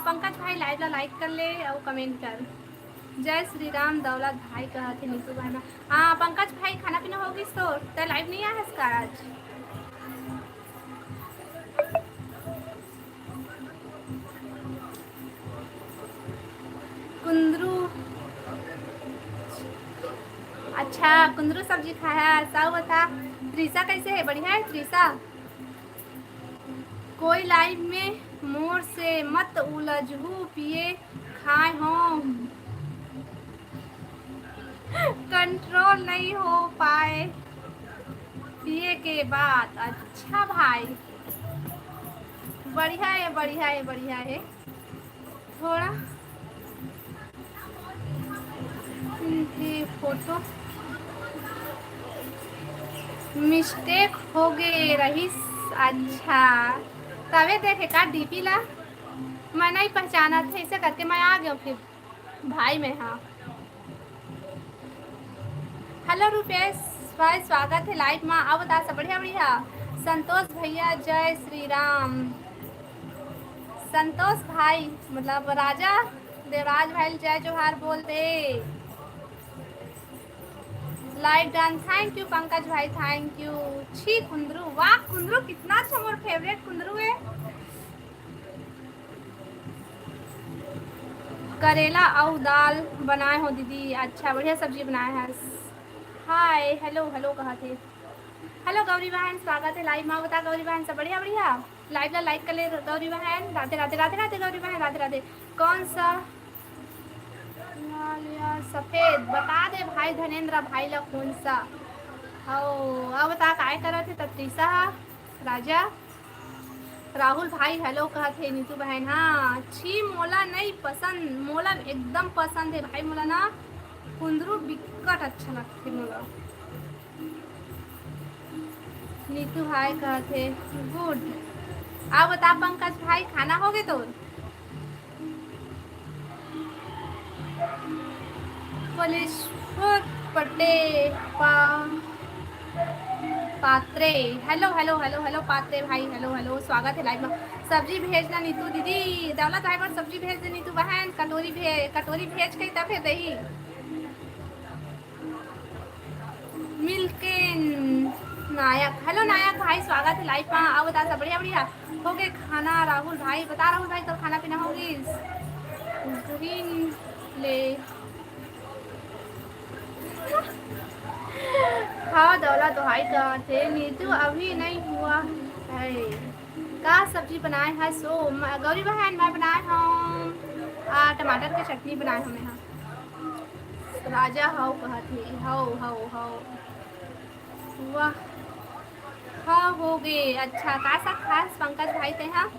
पंकज भाई लाइव ला लाइक कर ले और कमेंट कर। जय श्री राम दौलत भाई कहते नीतू बहन। पंकज भाई खाना पीना होगी तो लाइव नहीं आया इसका आज? कुंदरू अच्छा कुंदरू सब्जी खाया। साहु बता त्रिशा कैसे है? बढ़िया है त्रिशा। कोई लाइव में मोर से मत उलझू, पिए खाए हों कंट्रोल नहीं हो पाए पिए के बाद। अच्छा भाई बढ़िया है थोड़ा ये फोटो मिस्टेक हो गए रही। अच्छा तबे देखे का डीपी ला मैं नहीं पहचाना था, इसे करके मैं आ गया फिर भाई में। हाँ हेलो रुपेश भाई स्वागत है लाइव में। अब बता सब बढ़िया। संतोष भैया जय श्री राम। संतोष भाई मतलब राजा देवराज भाई जय जोहार बोल दे। Live done, thank you Pankaj भाई थैंक यू। छी कुंदरू, वाह कुंदरू कितना अच्छा, मोर फेवरेट कुंदरू है। करेला और दाल बनाए हो दीदी? अच्छा बढ़िया सब्जी बनाए हैं। हाय हेलो कहा थे। हेलो गौरी बहन स्वागत है लाइव में। बता गौरी बहन सब बढ़िया लाइव ला लाइक कर ले गौरी बहन। राधे गौरी बहन राधे। कौन सा सफेद बता दे भाई धनेन्द्र भाई ला कौन सा हो? अब बता काय कर थे तत्रीसा राजा राहुल भाई हेलो कहते नीतू बहन। हाँ छी मोला नहीं पसंद, मोला एकदम पसंद है भाई, मोला ना कुंदरू बिकट अच्छा लगती मोला। नीतू भाई कहते गुड। आप बता पंकज भाई खाना हो गए तो फलेश्वर पटे पात्रे। हेलो हेलो हेलो हेलो पात्रे भाई, हेलो हेलो, स्वागत है लाइव में। सब्जी भेजना नीतू दीदी, दौलत भाई पर सब्जी भेज दे नीतू बहन, कटोरी भेज के तब फिर दही मिल्किन। नायक, हेलो नायक भाई, स्वागत है लाइव में। आओ बता सब बढ़िया बढ़िया हो गए खाना। राहुल भाई बता, राहुल भाई तो खाना पीना होगी। ग्रीन ले हाँ दौला दुहाई का थे नीतू अभी नहीं हुआ है। का सब्जी बनाए हैं सो गौरी बहन मैं बनाए हूँ टमाटर की चटनी बनाए हमें। हाँ राजा हाउ कहा थे हाउ हाउ हाउ वाह हाँ हो गए। अच्छा का सा खास पंकज भाई थे। हाँ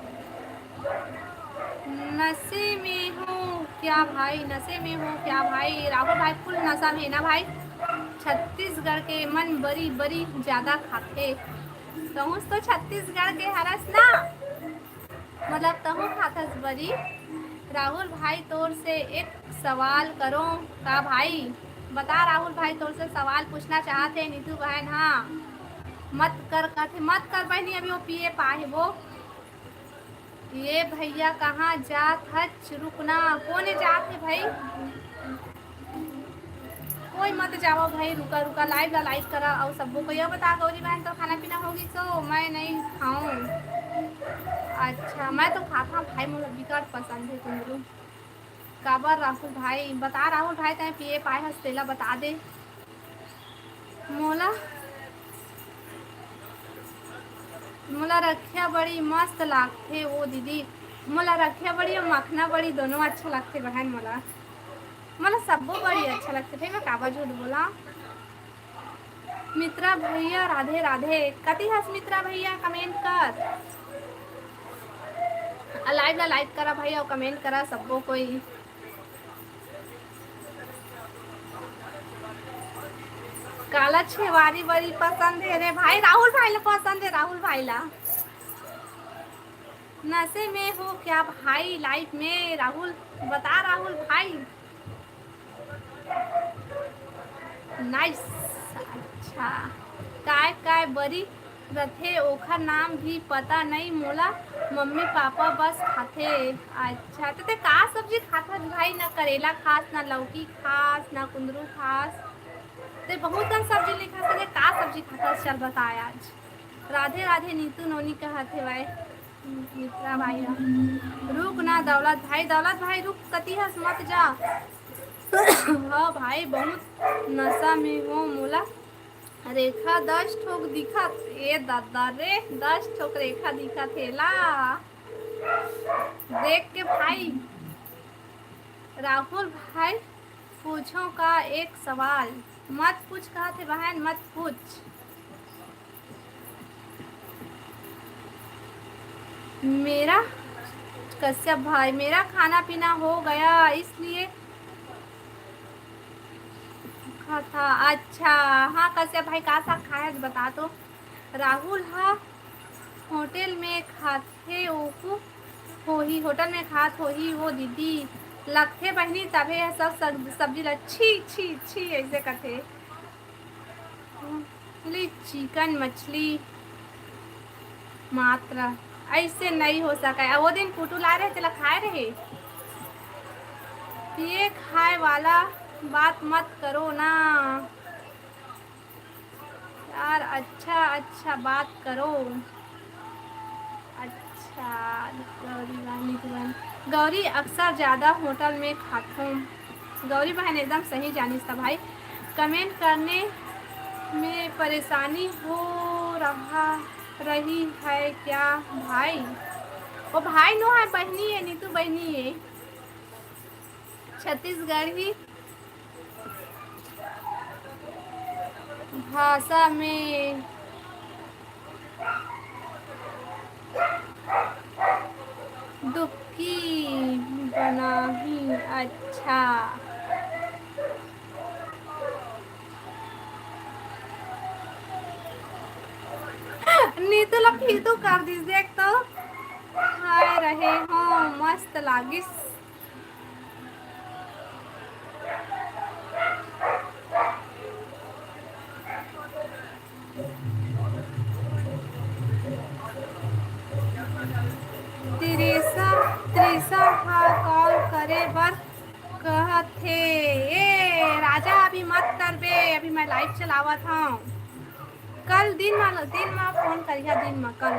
नशे में हूँ क्या भाई, नशे में हूँ क्या भाई। राहुल भाई फुल नशा में ना भाई। छत्तीसगढ़ के मन बड़ी बड़ी ज्यादा खाते कहूँ तो छत्तीसगढ़ के हरस ना मतलब तहु खाथस बड़ी। राहुल भाई तोर से एक सवाल करो का भाई। बता राहुल भाई तोर से सवाल पूछना चाहते नीतू बहन। हाँ मत कर कहते मत कर बहनी अभी वो पिए पाए वो। ये भैया कहाँ जात हच रुकना कौन जात है भाई। कोई मत जाओ भाई, रुका रुका लाइव करा। और सबको को यह बता गौरी बहन तो खाना पीना होगी सो मैं नहीं खाऊं। अच्छा मैं तो खाता भाई, मुझे बिकट पसंद है तुम लोग। काबर राहुल भाई बता, राहुल भाई तय पिए पाए हंसतेला बता दे मोला। मोला रखिया बड़ी मस्त लागते वो दीदी। मोला रखिया बड़ी और मखना बड़ी दोनों अच्छा लगते बहन। मोला मोला सबको बड़ी अच्छा लगते भाई, मैं काबर झूठ बोला। मित्रा भैया राधे राधे, कति हंस मित्रा भैया कमेंट कर। लाइव करा भाई और कमेंट करा सबको कोई। काला छेवारी बड़ी पसंद है रे भाई, राहुल भाई ला पसंद है, राहुल भाई ला। नशे में हो क्या भाई लाइफ में, राहुल बता राहुल भाई। नाइस अच्छा काय बरी रथे ओखर नाम भी पता नहीं मोला। मम्मी पापा बस खाते। अच्छा तो ते का सब्जी खाता भाई, ना करेला खास ना लौकी खास ना कुंदरू खास। ते बहुत कम सब्जी लिखा सके का सब्जी खाता चल बताए आज। राधे राधे नीतू नोनी कहते भाई मित्रा भाई। रुक ना दौलत भाई रुक कती हंस मत जा। हाँ भाई बहुत नशा में हो मोला। रेखा 10 ठोक दिखा ए दादा रे 10 ठोक रेखा दिखा थेला देख के भाई। राहुल भाई पूछो का एक सवाल। मत पूछ कहा थे बहन मत पूछ। मेरा कश्यप भाई मेरा खाना पीना हो गया इसलिए था। अच्छा हाँ कश्यप भाई का सा खाया बता तो। राहुल हाँ होटल में खाते ओकू हो ही, होटल में खात हो ही वो दीदी लगते बहनी तबे सब सब्जी छी छी छी ऐसे करते। चिकन मछली मात्रा ऐसे नहीं हो सका। वो दिन पुटू ला रहे थे खाए रहे। ये खाए वाला बात मत करो ना यार। अच्छा अच्छा बात करो। अच्छा गौरी अक्सर ज़्यादा होटल में खाते हूँ। गौरी बहन एकदम सही जानी था भाई। कमेंट करने में परेशानी हो रही है क्या भाई। वो भाई नो है बहनी है नीतू बहनी है। छत्तीसगढ़ी भाषा में दुखी बनाही। अच्छा नीतू लोग फिर तो कर दिस देख तो हाय रहे हो मस्त लागिस। त्रिशा त्रिशा हा कॉल करे बर कहथे ए राजा अभी मत कर बे अभी मैं लाइव चलावत हूँ। कल दिन में फोन करिया दिन में कल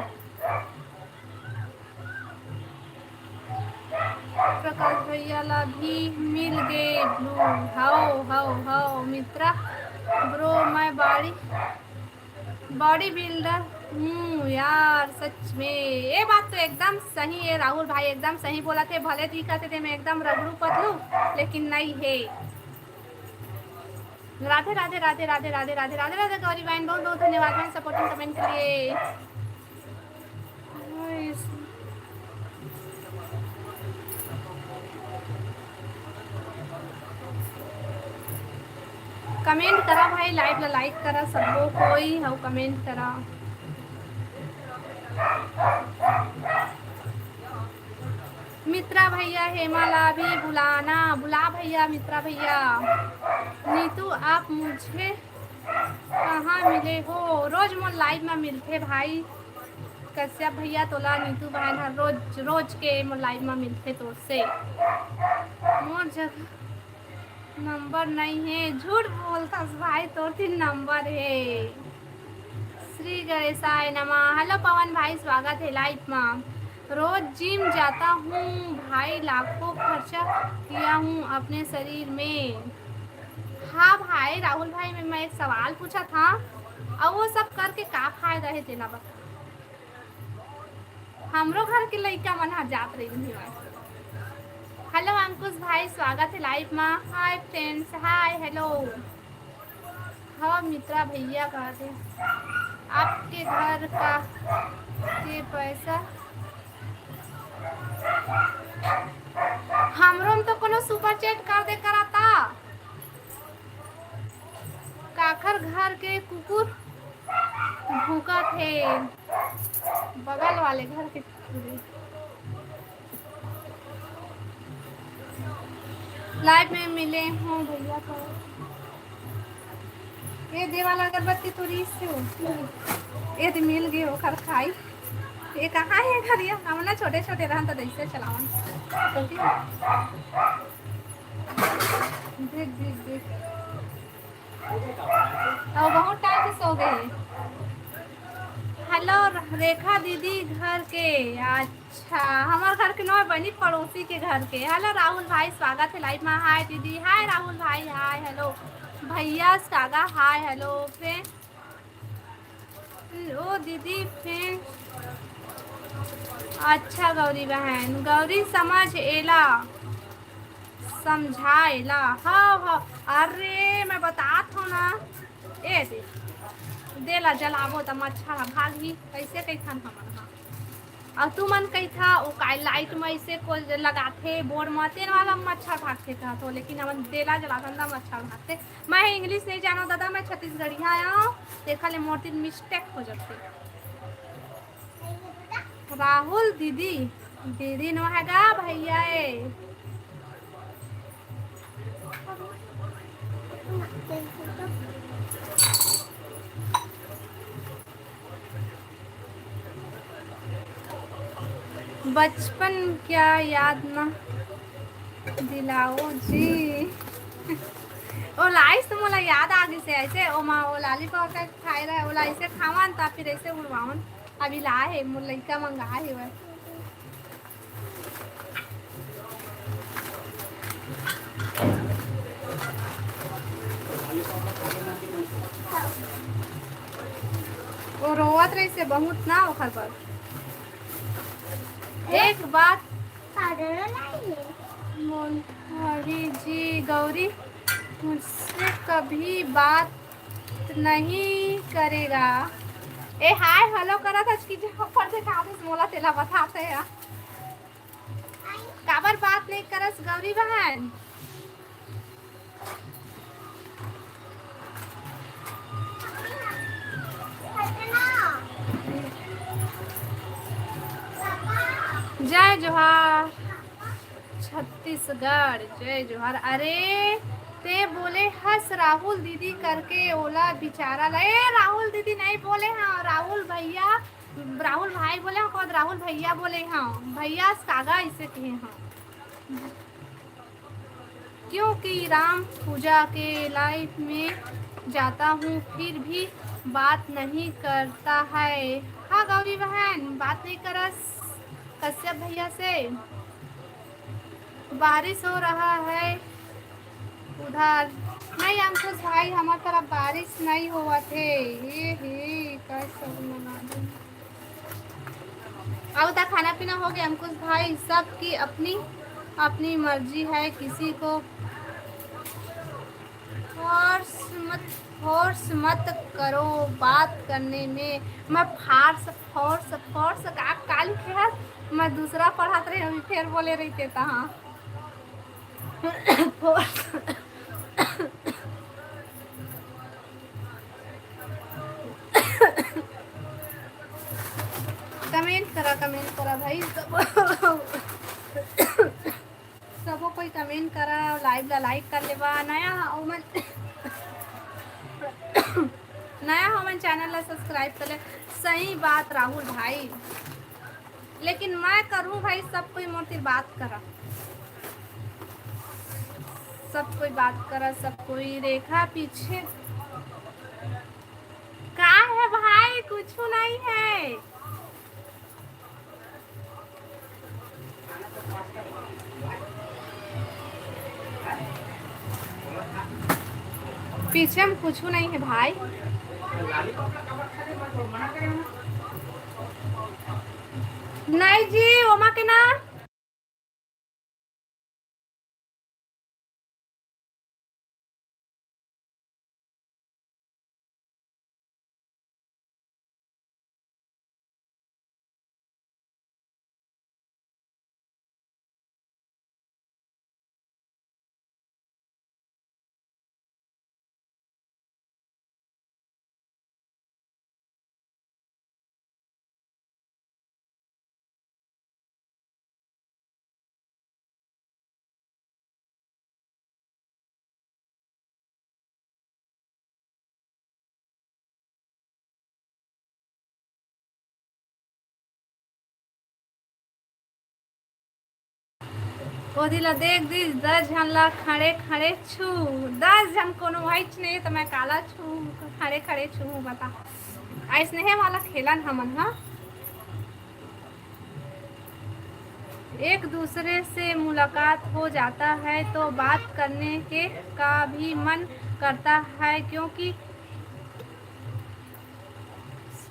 प्रकाश भैया ला भी मिल गए ब्लू। हाओ मित्रा ब्रो मैं बॉडी बिल्डर हूँ यार सच में। ये बात तो एकदम सही है राहुल भाई एकदम सही बोला थे। भले दिखाते थे मैं एकदम रगड़ू पतलू लेकिन नहीं है। राधे राधे राधे राधे राधे राधे राधे राधे गौरी बहन बहुत बहुत धन्यवाद बहन सपोर्टिंग कमेंट के लिए। कमेंट करा भाई लाइव ला लाइक करा सबको कोई हो कमेंट करा। मित्रा भैया हेमाला भी बुला भैया मित्रा भैया। नीतू आप मुझे कहाँ मिले हो रोज मोर लाइव में मिलते भाई। कश्यप भैया तोला नीतू बहन हर रोज के मोर लाइव में मिलते तो से मोर जगह नंबर नहीं है झूठ बोलता भाई तो 3 नंबर है। श्री गणेशाय नमः। हेलो पवन भाई स्वागत है लाइव में। रोज जिम जाता हूँ भाई लाखों खर्चा किया हूँ अपने शरीर में। हाँ भाई राहुल भाई मैं एक सवाल पूछा था और वो सब करके का फायदा है तेना बता। हमरो घर के लड़का मन जात रही। हेलो अंकुश भाई स्वागत है लाइव में। Hi friends hi hello. हाँ मित्रा भैया कहते आपके घर का के पैसा हमरो में तो कोनो सुपर चैट कर दे कराता। काखर घर के कुकुर भूखा थे बगल वाले घर के कुकुर। लाइव में मिले हूँ भैया को ये देवाला अगरबत्ती थोड़ी से हो ये तो मिल गई खर खाई। ये कहाँ है घर ये हम ना छोटे छोटे रहन तो दैसे चलावन देख देख देख तो बहुत टाइम से सो गए। हेलो रेखा दीदी घर के अच्छा हमारे घर के नौ बनी पड़ोसी के घर के। हेलो राहुल भाई स्वागत है लाइव में। हाय दीदी हाय राहुल भाई हाय हेलो भैया सागा हाय हेलो फ्रेंड ओ दीदी फ्रेंड। अच्छा गौरी बहन गौरी समझ एला समझाएला। हाँ अरे मैं बात हूँ ना ए देला जलाबो तो मच्छर भागी कैसे कैथन हमन हाँ और तू मन कही था वो लाइट में ऐसे को लगाते बोर्ड में तेन वाला मच्छर भागते था तो लेकिन हम देला जलाता ना मच्छर भागते। मैं इंग्लिश नहीं जानो दादा मैं छत्तीसगढ़ी आया हूँ देखा ले मोर दिन मिस्टेक हो जाते। राहुल दीदी दीदी नो हैगा भैया बचपन क्या याद ना दिलाओ जी। ओ लाइस तो मोला याद आ गई से ऐसे ओ माँ ओ लॉलीपॉप का खाए रहा ओला ऐसे खावन ता फिर ऐसे उड़वावन अभी ला है मोर लड़का मंगा है वह वो रोवत रही से बहुत ना ओखर पर एक बात मोहरी जी गौरी मुझसे कभी बात नहीं करेगा। ए हाय हेलो करा था कि पर से काबिज मोला तेला बताते हैं काबर बात नहीं करस गौरी बहन। जय जोहार छत्तीसगढ़, जय जोहार। अरे ते बोले हस राहुल दीदी करके ओला बेचारा ले। राहुल दीदी नहीं बोले हाँ, राहुल भैया, राहुल भाई बोले हाँ, खुद राहुल भैया बोले हाँ, भैया कागा इसे कहे हाँ, क्योंकि राम पूजा के लाइफ में जाता हूँ फिर भी बात नहीं करता है। हाँ गौरी बहन बात नहीं करस कश्यप भैया से। बारिश हो रहा है उधर नहीं अंकुश भाई, हमारे तरफ बारिश नहीं हुआ थे। ये कैसे लगा दूं। अब तक खाना पीना हो गया अंकुश भाई? सबकी अपनी अपनी मर्जी है, किसी को फोर्स मत करो बात करने में। मैं फार्स फोर्स फोर्स का काली खेल मैं दूसरा पढ़ात रही अभी फिर बोले रही थे तहाँ फोर्स। कमेंट करा भाई सबो कोई कमेंट करा, लाइव ला लाइक कर लेवा। नया ओमन नया हमन चैनल ला सब्सक्राइब कर ले। सही बात राहुल भाई, लेकिन मैं करूँ भाई सब कोई मोर तीर बात करा, सब कोई बात करा, सब कोई रेखा पीछे का है भाई, कुछ नहीं है। पीछे में कुछ नहीं है भाई। नहीं जी ओमा के ना ओदिला देख दिस 10 जन ला खड़े खड़े छू। 10 जन कोनो वाइट नहीं तो मैं काला छू, खड़े खड़े छू। बता ऐसने है वाला खेलन हमन। हाँ एक दूसरे से मुलाकात हो जाता है तो बात करने के का भी मन करता है, क्योंकि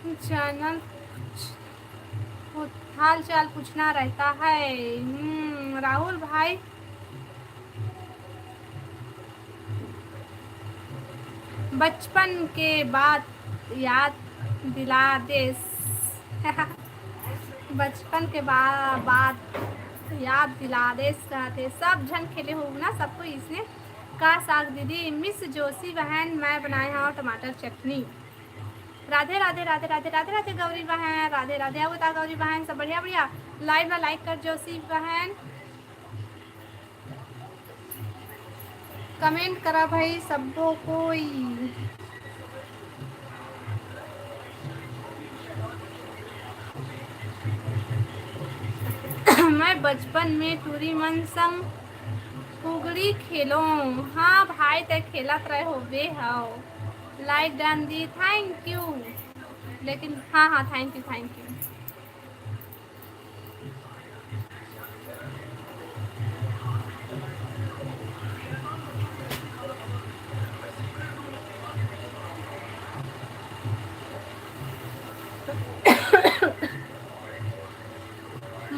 चैनल हाल चाल पूछना रहता है। राहुल भाई बचपन के बात याद दिला दे बचपन के बात याद दिला दे कहते सब जन खेले हो ना सबको इसने का साग दीदी। मिस जोशी बहन मैं बनाए हाँ टमाटर चटनी। राधे राधे राधे राधे राधे राधे गौरी बहन, राधे राधे। अब बता गौरी बहन सब बढ़िया बढ़िया। लाइव में लाइक कर जोशी बहन, कमेंट करा भाई सबको कोई। मैं बचपन में टूरी मन संग कुगड़ी खेलो। हाँ भाई ते खेलत रहे हो बे हाओ। Like done the thank you. लेकिन हाँ हाँ थैंक यू थैंक यू।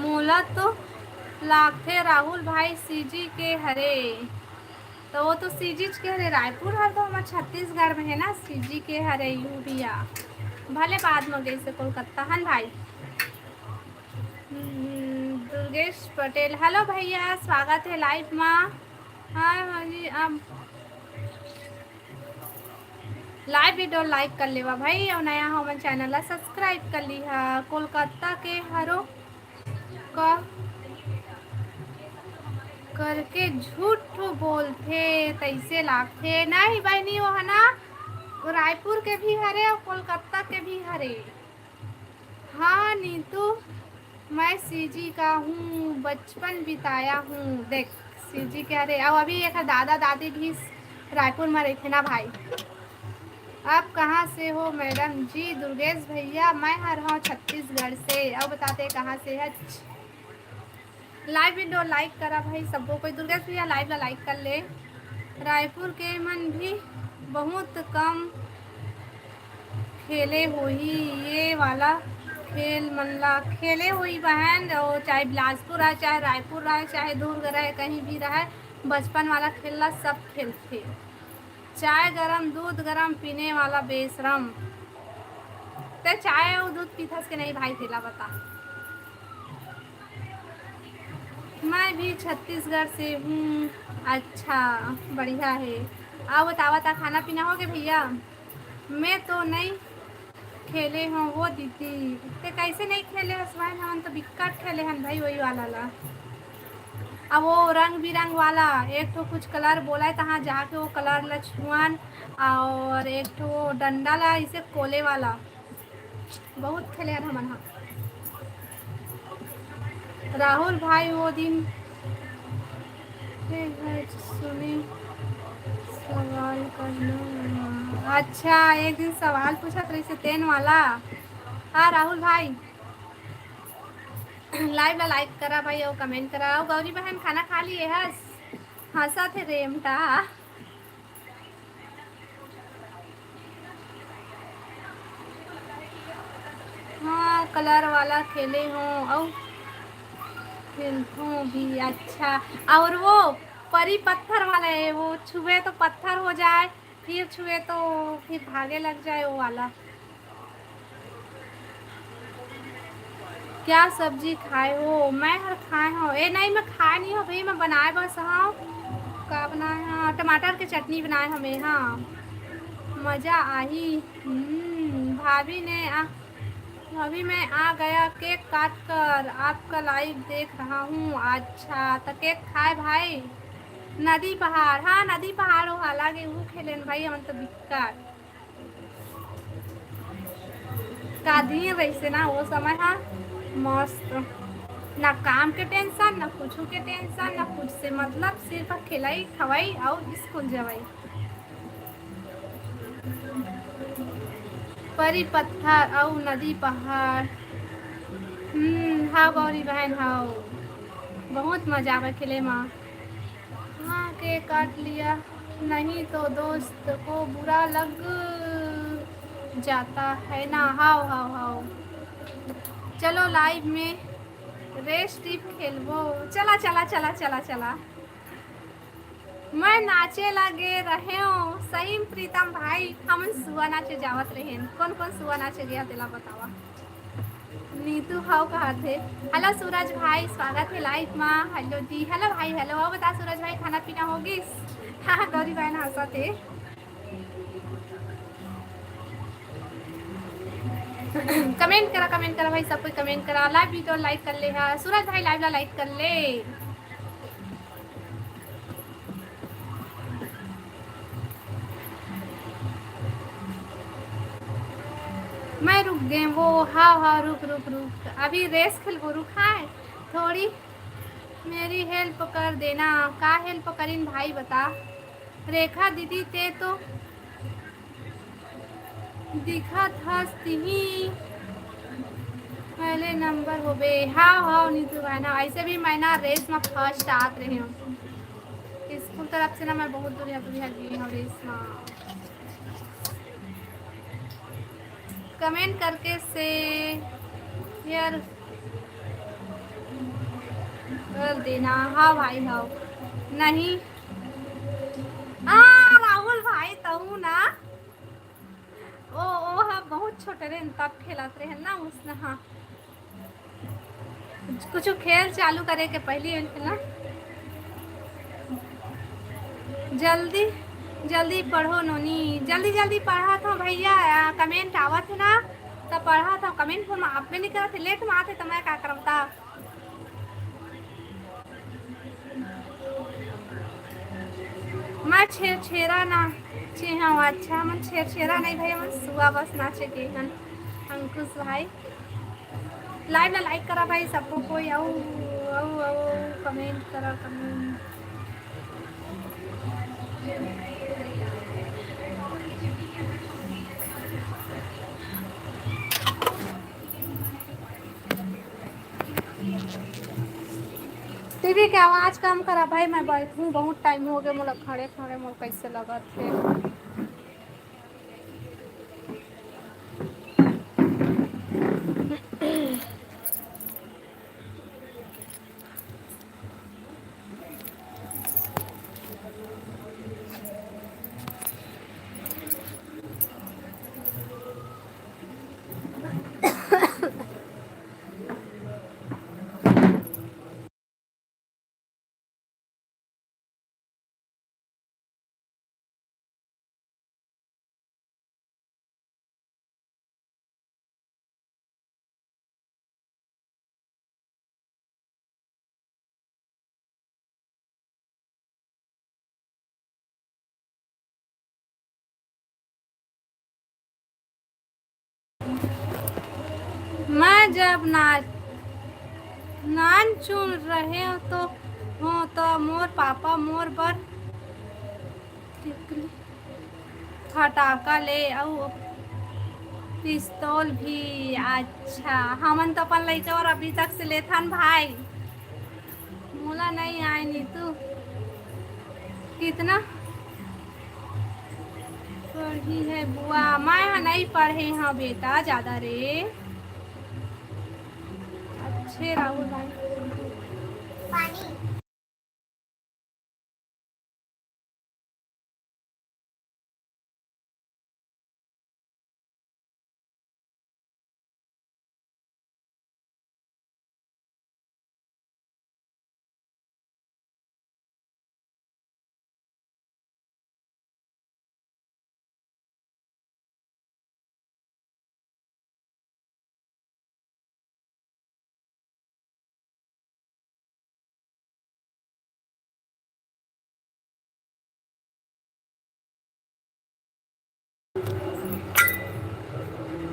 मोला तो लागथे राहुल भाई सीजी के हरे, तो वो तो सीजी के हरे रायपुर हर तो हमारे छत्तीसगढ़ में है ना। सीजी के हरे यूरिया भले बाद में गई से कोलकाता हन भाई। दुर्गेश पटेल हेलो भैया स्वागत है लाइव में। हाँ जी अब लाइव वीडियो लाइक कर लेवा भाई और नया हो मन चैनल ला सब्सक्राइब कर ली है। कोलकाता के हरो का करके झूठ बोलते तैसे लागते नहीं बहनी, वो है ना रायपुर के भी हरे और कोलकाता के भी हरे। हाँ नीतू, मैं सीजी का हूँ, बचपन बिताया हूँ। देख सीजी के हरे, और अभी एक दादा दादी भी रायपुर में रहते ना भाई। आप कहाँ से हो मैडम जी? दुर्गेश भैया, मैं आ रहा हूँ छत्तीसगढ़ से। अब बताते कहाँ से है। लाइव वीडियो लाइक करा भाई सबको, कोई दुर्गेश भैया लाइव ला लाइक कर ले। रायपुर के मन भी बहुत कम खेले हुई, ये वाला खेल मनला खेले हुई बहन। और चाहे बिलासपुर रहे, चाहे रायपुर रहे, चाहे दुर्ग रहे, कहीं भी रहे, बचपन वाला खेलना सब खेलते। चाय गरम दूध गरम पीने वाला बेशरम। ते चाय और दूध पीथस के नहीं भाई थेला बता। मैं भी छत्तीसगढ़ से हूँ। अच्छा बढ़िया है। आओ बतावा था खाना पीना हो गया भैया? मैं तो नहीं खेले हों वो दीदी। ते कैसे नहीं खेले हसवाइन? हम तो बिकट खेले हैं भाई वही वाला ला। अब वो रंग बिरंग वाला एक तो कुछ कलर बोला है, तहाँ जाके वो कलर ला छुआन, और एक तो डंडा ला इसे कोले वाला बहुत खेले हैं हम। राहुल भाई वो दिन सुनी सवाल करना। अच्छा एक दिन सवाल पूछा तो इसे तेन वाला। हाँ राहुल भाई लाइव ला लाइक करा भाई और कमेंट करा। और गौरी बहन खाना खा लिए? हंसा थे रेमटा। हाँ कलर वाला खेले हों और खेलूँ भी। अच्छा और वो परी पत्थर वाला है, वो छुए तो पत्थर हो जाए, फिर छुए तो फिर भागे लग जाए वो वाला। क्या सब्जी खाए हो? मैं हर खाए हो ए नहीं, मैं खाए नहीं हो भाई, मैं बनाए बस। हाँ क्या बनाए? हाँ टमाटर की चटनी बनाए हमें। हाँ मज़ा आई। भाभी ने अभी मैं आ गया केक काट कर, आपका लाइव देख रहा हूँ। अच्छा तो केक खाए भाई? नदी पहाड़, हाँ नदी पहाड़ हो हालांकि वो खेलेन भाई हम तो बिकट का दिन वैसे ना वो समय। हाँ मस्त, ना काम के टेंशन, ना कुछ के टेंशन, ना कुछ से मतलब, सिर्फ खिलाई खवाई और स्कूल जवाई। परी पत्थर और नदी पहाड़। हाँ गौरी बहन हाँ बहुत मजा आवे खेले माँ। हाँ केक काट लिया, नहीं तो दोस्त को बुरा लग जाता है ना। हाओ हाओ हाओ चलो लाइव में रेस टिप खेलबो। चला चला चला चला चला। मैं नाचे लगे रहे हो सही प्रीतम भाई, हम सुआ नाचे जावत रहे। कौन कौन सुआ नाचे गया तेला बतावा। नीतू हाउ कहा थे? हेलो सूरज भाई स्वागत है लाइव में। हेलो जी, हेलो भाई हेलो। आओ बता सूरज भाई खाना पीना होगी? हाँ गौरी बहन हंसा थे। कमेंट करा भाई, सब कोई कमेंट करा। लाइव वीडियो लाइक कर ले। हाँ सूरज भाई लाइव ला लाइक कर ले। मैं रुक गए वो। हाँ हाँ रुक रुक रुक, अभी रेस खेल रुका है थोड़ी, मेरी हेल्प कर देना। का हेल्प करीन भाई बता? रेखा दीदी ते तो दिखा था ही पहले नंबर हो बे। हाँ हाँ नीतू भाई ना, ऐसे भी मैं ना रेस में फर्स्ट आत रही हूँ स्कूल तरफ से ना, मैं बहुत दूर गई हूँ रेस में। कमेंट करके से यार कर देना। हाँ भाई हाँ नहीं राहुल भाई तू ना ओ हाँ बहुत छोटे रहे तब खेलत रहे ना उसने। हाँ कुछ खेल चालू करे के पहले ना जल्दी जल्दी पढ़ो नोनी, जल्दी जल्दी पढ़ा था भैया। कमेंट आवत है ना तो पढ़ा था, कमेंट में आप भी नहीं करते, लेट में आते तो मैं क्या करता। मैं छेरा नाचे हाँ अच्छा मन छेरा नहीं भैया मन सुबह बस नाचे के हन अंकुश भाई लाइव ना लाइक करा भाई सबको कोई आओ आओ आओ कमेंट करा कमेंट टीवी के आवाज कम करा भाई मैं बैठूं बहुत टाइम हो गया मोला खड़े खड़े मोल कैसे लगत थे मैं जब नान चुन रहे हो तो मोर पापा मोर बर फटाका ले और पिस्तौल भी अच्छा हमन तो अपन लइका और अभी तक से लेथन भाई मोला नहीं आए नी तू कितना पढ़ी है बुआ मैं नहीं पढ़े हाँ बेटा ज्यादा रे अच्छे राहुल भाई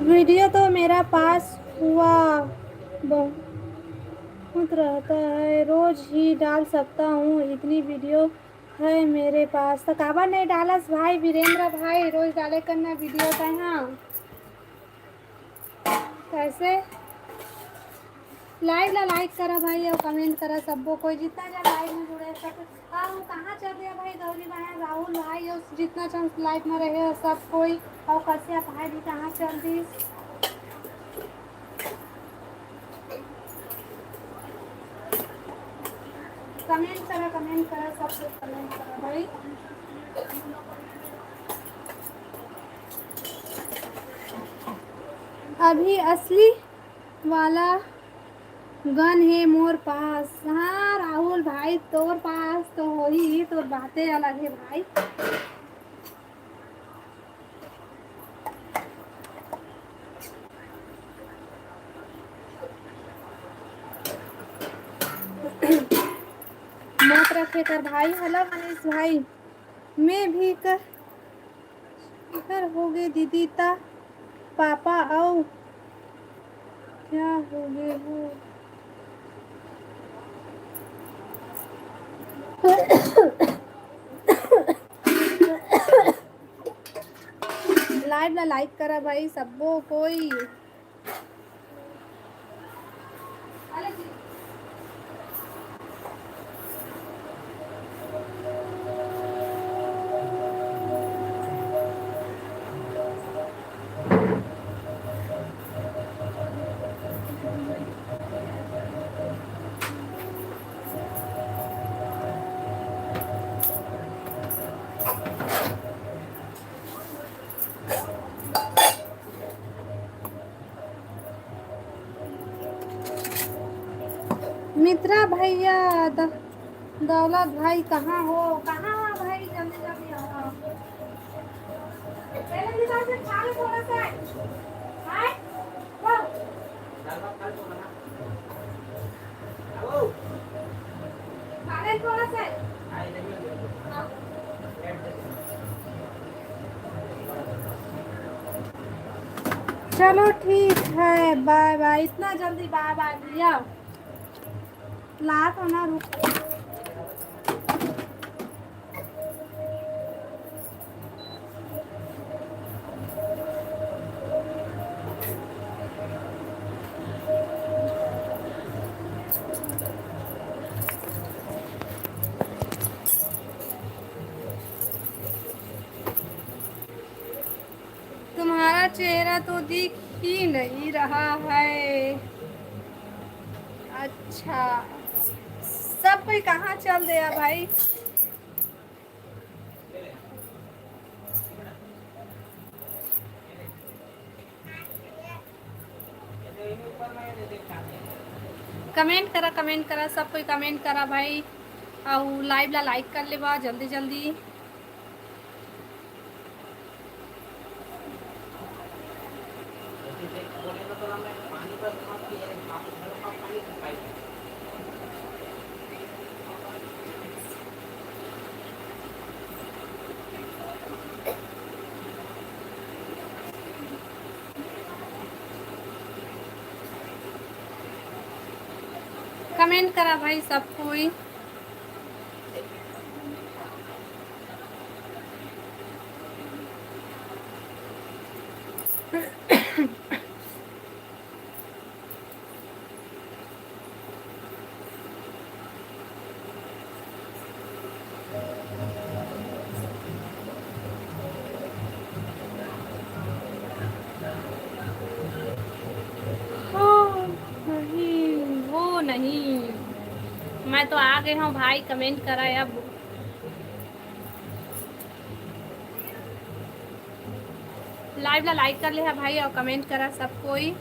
वीडियो तो मेरा पास हुआ बहुत रहता है रोज ही डाल सकता हूँ इतनी वीडियो है मेरे पास तो काबर नहीं डालस भाई वीरेंद्र भाई रोज डाले करना वीडियो का हाँ कैसे लाइव ला लाइक करा भाई और कमेंट करा सबको कोई जितना जन लाइव में जुड़े सब कहाँ चल गया भाई गौरी बहन राहुल भाई और जितना जन लाइव में रहे सब कोई और कैसे भाई भी कहाँ चल दी कमेंट करा सब कुछ कमेंट करा भाई अभी असली वाला गन है मोर पास हाँ राहुल भाई तोर पास तो हो ही तोर बातें अलग है भाई मत रखे कर भाई हेलो मनीष भाई मैं भी कर हो गए दीदी ता पापा आओ क्या हो गए हो लाइव ला लाइक करा भाई सबको कोई मित्रा भैया दौलत भाई कहाँ हो भाई जल्दी जल्दी आओ पहले निकाल से छाल थोड़ा सा हाय वो खाने थोड़ा सा चलो ठीक है, बाय बाय। इतना जल्दी बाय बाय भैया, ला तो ना रुक। तुम्हारा चेहरा तो दिख ही नहीं रहा है। अच्छा, सब कोई कहाँ चल दिया भाई? कमेंट करा सब कोई कमेंट करा भाई, और लाइव ला लाइक कर ले बा जल्दी जल्दी। कमेंट करा भाई सब कोई। नहीं, मैं तो आ गई हूँ भाई, कमेंट करा अब। लाइव ला लाइक कर ले है भाई, और कमेंट करा सब कोई।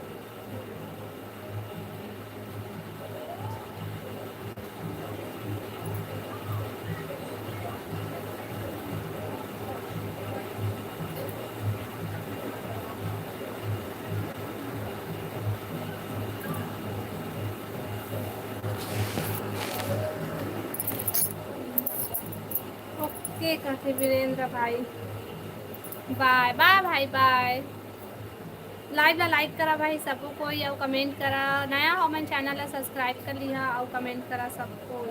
ओके कहते वीरेंद्र भाई, बाय बाय भाई बाय। लाइव ला लाइक करा भाई सबको कोई, और कमेंट करा। नया हो मैंने चैनल ला सब्सक्राइब कर लिया, और कमेंट करा सबको।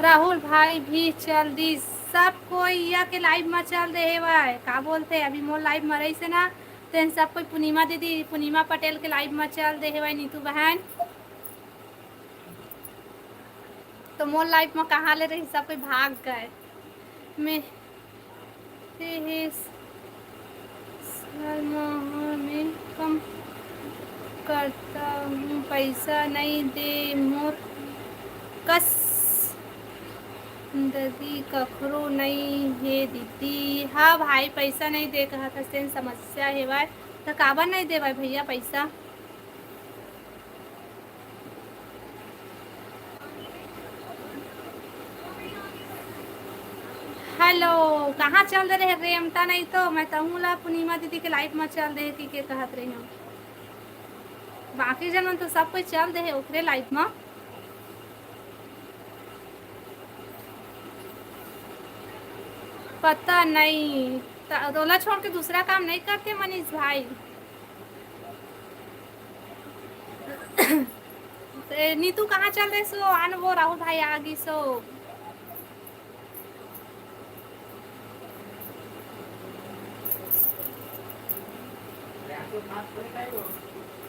राहुल भाई भी चल दी, सब कोई या के लाइव में चल दे है भाई, का बोलते अभी मोर लाइव में रही से ना, तो सब कोई पूर्णिमा दीदी, पूर्णिमा पटेल के लाइव में चल दे है भाई। नीतू बहन तो मोर लाइव में कहाँ ले रही, सब कोई भाग गए। मैं में कम करता हूँ, पैसा नहीं दे मोर कस दीदी कखरो नहीं है दीदी। हाँ भाई पैसा नहीं दे कहा था, सेन समस्या है भाई, तो काबर नहीं दे भाई भैया पैसा। हेलो, कहाँ चल रहे रेमता? नहीं तो मैं कहूँ ला पूर्णिमा दीदी के लाइफ में चल रहे थी के कहत रही हूँ, बाकी जन तो सब कोई चल रहे ओकरे लाइफ में। पता नहीं, रोला छोड़ के दूसरा काम नहीं करते मनीष भाई। नीतू कहाँ चल रहे सो? आन वो राहुल भाई आ गई सो।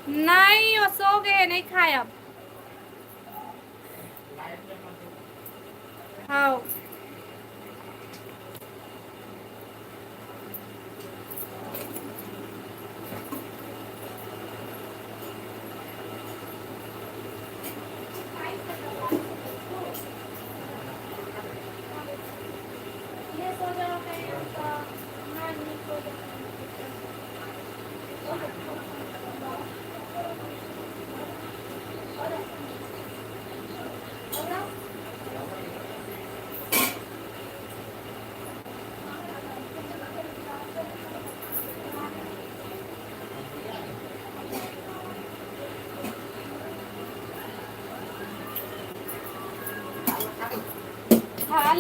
नहीं वो सो गए, नहीं खाए अब। हाँ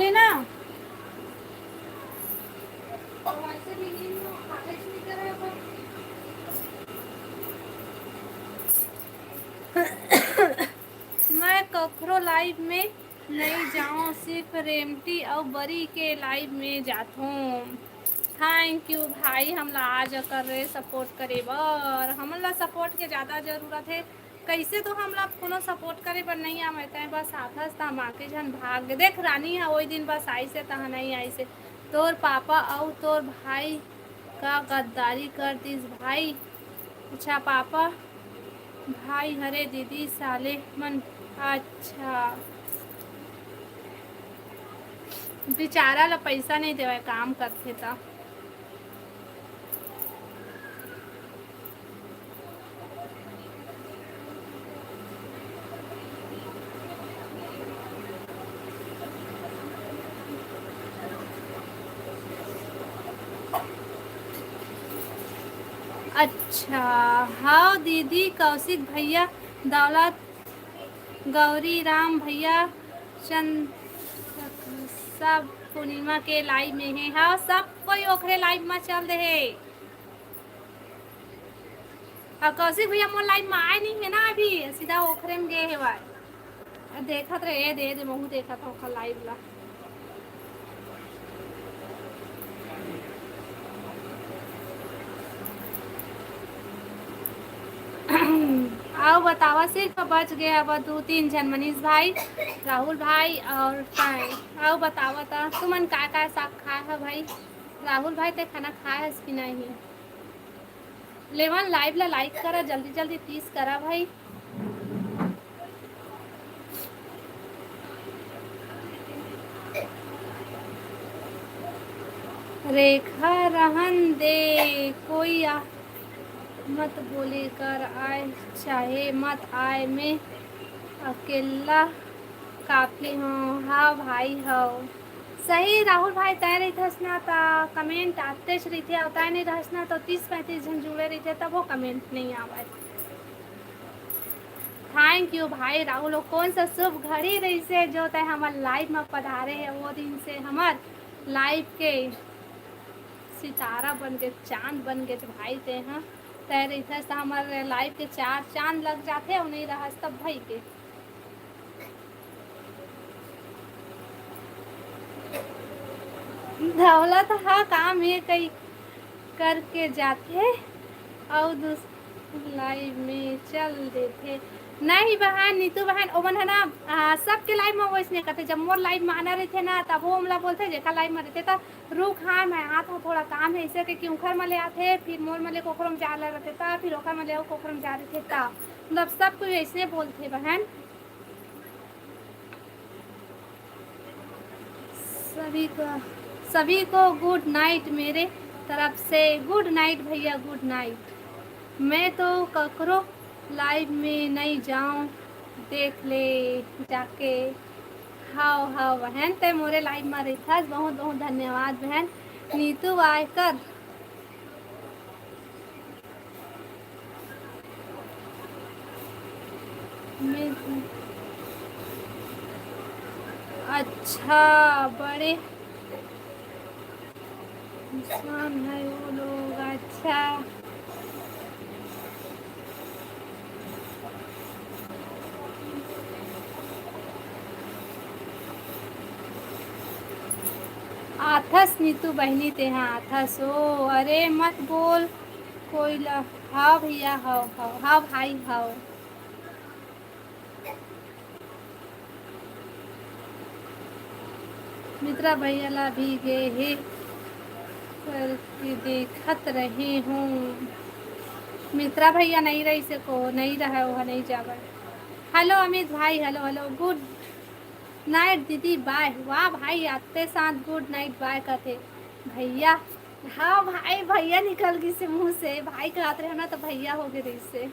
बोले ना। मैं कखरो लाइव में नहीं जाऊँ, सिर्फ रेमटी और बरी के लाइव में जाता हूँ। थैंक यू भाई, हमला आज कर रहे सपोर्ट करे बर, हमला सपोर्ट के ज़्यादा ज़रूरत है। कैसे तो हमला कोनो सपोर्ट करे पर नहीं आते हैं, बस आथस ता माके जन भाग देख रानी है वही दिन बस आई से तहा नहीं आई से तोर पापा और तोर भाई का गद्दारी कर दिस भाई। अच्छा पापा भाई हरे दीदी साले मन। अच्छा बेचारा ला पैसा नहीं देवे काम करते था। अच्छा हाँ दीदी, कौशिक भैया, दौलत, गौरी राम भैया, चंद सब पूर्णिमा के लाइव में है। हाँ सब कोई ओखरे लाइव में चल रहे। और कौशिक भैया मोर लाइव में आए नहीं है ना अभी, सीधा ओखरे में गए है भाई। देखत रहे दे महू देखा था ओखर लाइव ला। आओ बतावा, सिर्फ बच गए अब 2-3 जन, मनीष भाई, राहुल भाई और आओ बतावा था तुमन का साग खाए है भाई। राहुल भाई ते खाना खाए है कि नहीं। लेवन लाइव ला लाइक करा जल्दी जल्दी 30 करा भाई। रेखा रहन दे, कोई मत बोले कर आए चाहे मत आए, मैं अकेला काफी हूँ। हाँ भाई हो सही राहुल भाई, तय रही थस ना ता कमेंट आते रही थे, तय नहीं रहस ना तो 30-35 जन जुड़े रही थे तब वो कमेंट नहीं आवे। थैंक यू भाई राहुल, कौन सा शुभ घड़ी रही से जो तय हमार लाइव में पधारे है, वो दिन से हमार लाइव के सितारा बन गए, चांद बन गए भाई ते। हाँ तय रही थस तो हमारे लाइव के 4 चांद लग जाते और नहीं रहस तब भाई के। दौलत हाँ काम है कई करके जाते और लाइव में चल देते। नहीं बहन नीतू बहन ओमन है ना सबके लाइव में वैसे नहीं करते, जब मोर लाइव में आना रहते ना तब वो हमला बोलते जेका लाइव में रहते तो रुक हाँ मैं आता हूँ थोड़ा काम है ऐसे कि उखर में ले आते, फिर मोर में ले कोखर में जा रहते था, फिर ओखर में ले कोखर में जा रहे थे ता मतलब सब कोई ऐसे बोलते बहन। सभी को गुड नाइट मेरे तरफ से। गुड नाइट भैया गुड नाइट। मैं तो ककरो लाइव में नहीं जाऊं, देख ले जाके। हाँ हाँ बहन ते मोरे लाइव में रही था, बहुत बहुत धन्यवाद बहन। नीतू आयकर मैं अच्छा बड़े इंसान है वो लोग। अच्छा आथस नीतू बहनी ते हाँ आथस ओ अरे मत बोल कोई ला। हाँ भैया हाँ हाँ हाँ भाई हाँ। मित्रा भैया ला भी गए है करके देखत रहे हूँ। मित्रा भैया नहीं रही से को नहीं रहा वो नहीं जावा। हेलो अमित भाई, हेलो हेलो गुड नाइट दीदी बाय। वाह भाई आते साथ गुड नाइट बाय कहते भैया। हाँ भाई भैया निकल गई से मुंह से, भाई कहते रहे ना तो भैया हो गए रही से।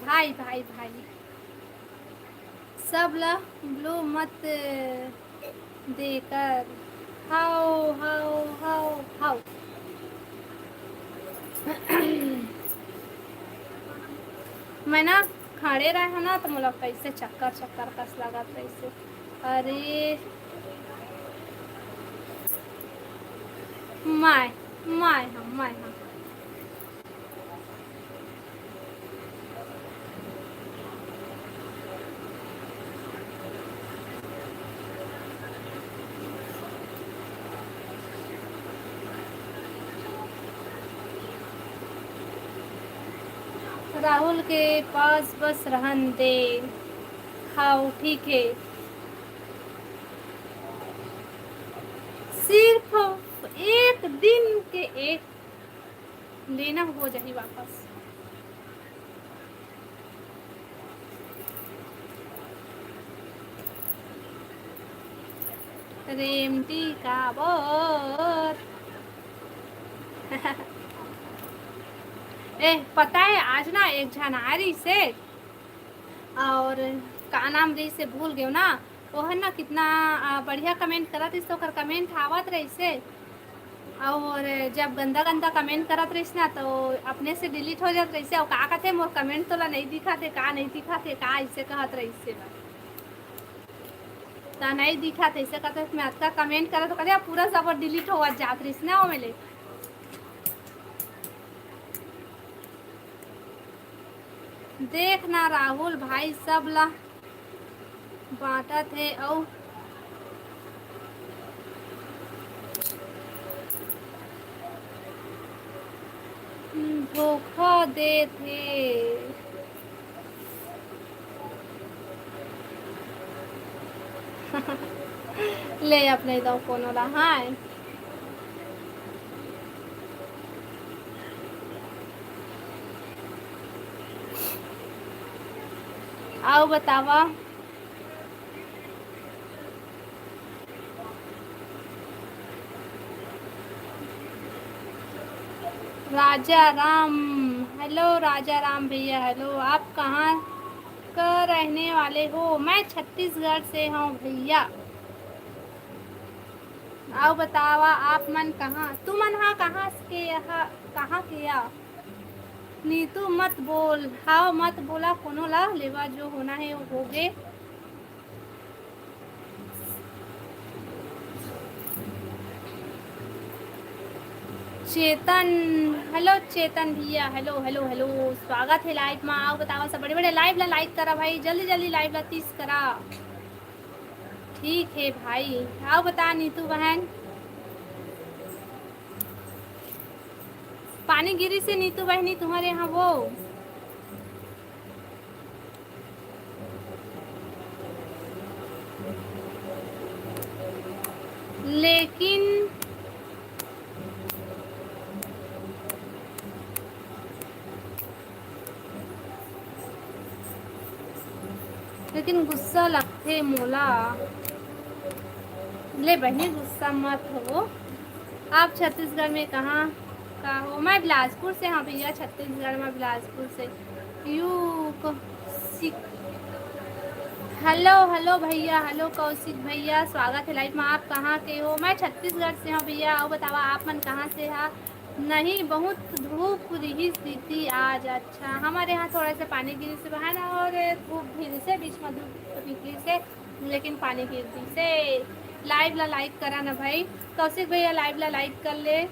भाई भाई भाई सब ला ब्लू मत देकर। हाउ हाउ हाउ हाउ मैं ना खड़े रहे ना तो मुझे कैसे चक्कर चक्कर कस लगा कैसे। अरे माय माय हम माय हम राहुल के पास बस रहन दे। हाँ ठीक है, सिर्फ एक दिन के एक लेना हो जाए वापस। रेमटी का बोर ए पता है आज ना एक झनारी से और का नाम रही से भूल गए ना, वो है ना कितना बढ़िया कमेंट करत इस तो कर कमेंट आवत रही से, और जब गंदा गंदा कमेंट करत रही ना तो अपने से डिलीट हो जात रही से। और का कहते मोर कमेंट तोला नहीं दिखा थे, का नहीं दिखा थे, का ऐसे कहत रही से ता नहीं दिखा थे ऐसे कहते मैं आज का कमेंट करा तो कहते पूरा सब डिलीट हो जात रही ना वो मिले। देखना राहुल भाई सब ला बांटा थे और धोखा दे थे। ले अपने दो फोन वाला हाँ आओ बतावा। राजा राम, हेलो राजा राम भैया, हेलो। आप कहाँ का रहने वाले हो? मैं छत्तीसगढ़ से हूँ भैया। आओ बतावा आप मन कहाँ, तू मन हाँ कहाँ के, यहाँ कहाँ के या नीतू मत बोल, हाँ मत बोला कोनो ला, लेवा जो होना है वो हो गए। चेतन, हेलो चेतन भैया, हेलो हेलो हेलो, स्वागत है लाइव में। आओ बतावा सब बड़े बड़े लाइव ला लाइक करा भाई, जल्दी जल्दी लाइव ला 30 करा। ठीक है भाई। आओ बता नीतू बहन, पानी गिरी से नीतू बहनी तुम्हारे यहाँ वो लेकिन लेकिन गुस्सा लगते मोला। ले बहनी गुस्सा मत हो। आप छत्तीसगढ़ में कहाँ का हो? मैं बिलासपुर से। हाँ भैया छत्तीसगढ़ में बिलासपुर से। यू हेलो हेलो भैया, हेलो कौशिक भैया, स्वागत है लाइव में। आप कहाँ के हो? मैं छत्तीसगढ़ से हूँ भैया। और बतावा आप मन कहाँ से है? नहीं बहुत धूप रही स्थिति आज। अच्छा हमारे यहाँ थोड़ा सा पानी गिरी से बहा ना, और धूप गिरी से बीच में धूप निकली से, लेकिन पानी गिरती से। लाइव ला लाइक करा ना भाई कौशिक भैया, लाइव ला लाइक कर ले,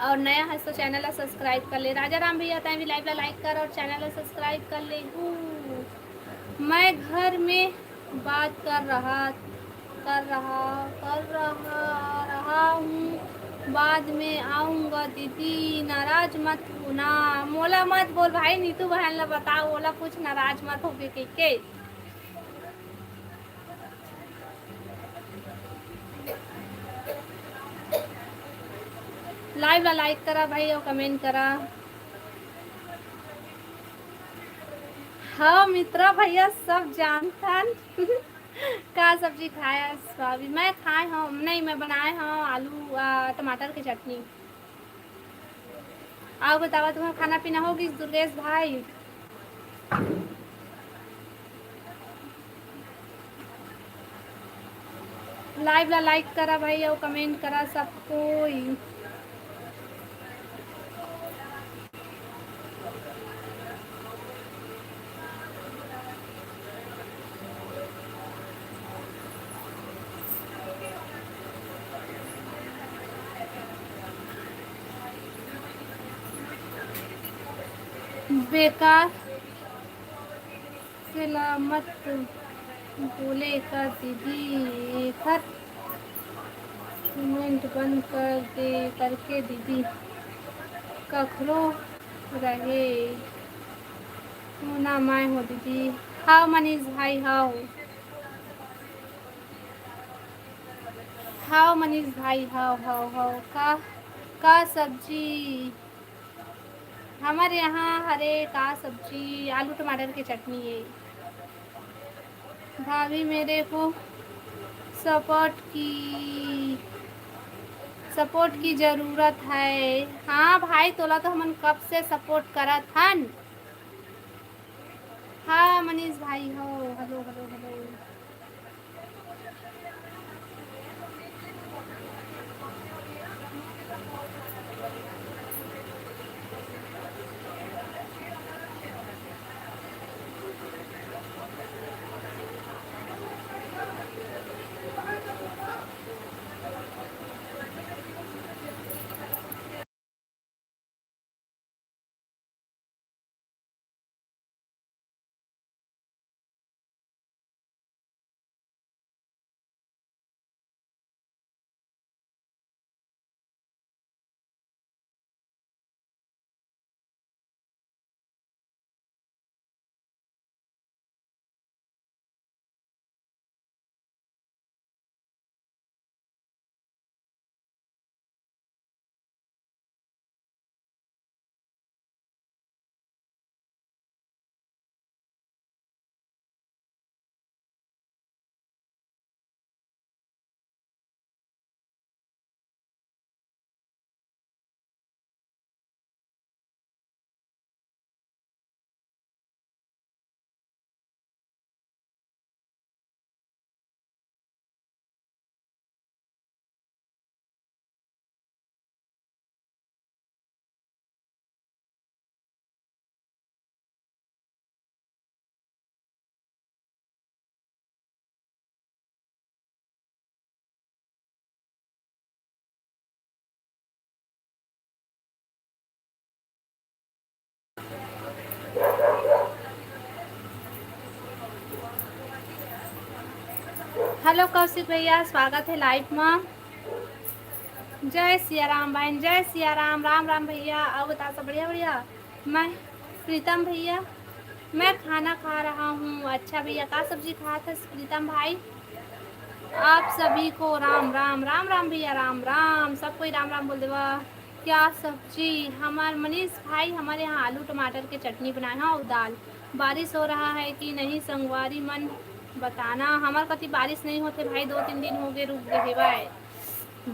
और नया है तो चैनल ला सब्सक्राइब कर ले। राजा राम भैया तय भी लाइव ला लाइक कर और चैनल ला सब्सक्राइब कर ले। मैं घर में बात कर रहा हूँ, बाद में आऊँगा दीदी, नाराज मत होना। मोला मत बोल भाई, नीतू बहन ला बताओ, ओला कुछ नाराज मत हो के। लाइव ला लाइक करा भाई और कमेंट करा। हाँ मित्रा भैया सब जानता का सब्जी खाया? स्वाभी मैं खाए हूँ, नहीं मैं बनाए हूँ आलू टमाटर की चटनी। आओ बतावा तुम्हारा खाना पीना होगी दुर्गेश भाई? लाइव ला लाइक करा भाई और कमेंट करा सब कोई। बेकार सलामत बोले का दीदी घर सीमेंट बंद कर दे करके दीदी कखरो रहे ना माए हो दीदी। हाउ मनीष भाई हाउ हाउ मनीष भाई हाउ हाउ हाउ का सब्जी हमारे यहाँ हरे का सब्जी आलू टमाटर की चटनी है। भाभी मेरे को सपोर्ट की ज़रूरत है। हाँ भाई तोला तो हमन कब से सपोर्ट करत हन। हाँ मनीष भाई हो hello hello hello. Hello Kaushik भैया स्वागत है लाइव में। जय सिया राम बहन जय सिया राम राम राम भैया। अब बता सब बढ़िया बढ़िया। मैं प्रीतम भैया मैं खाना खा रहा हूँ। अच्छा भैया का सब्जी खाया था प्रीतम भाई। आप सभी को राम राम राम राम भैया राम राम सब कोई राम राम बोल देवा। क्या सब्जी हमारे मनीष भाई हमारे यहाँ आलू टमाटर की चटनी बनाए हैं और दाल। बारिश हो रहा है कि नहीं संगवारी मन बताना। हमारे कति बारिश नहीं होते भाई 2-3 दिन हो गए रुक गए भाई।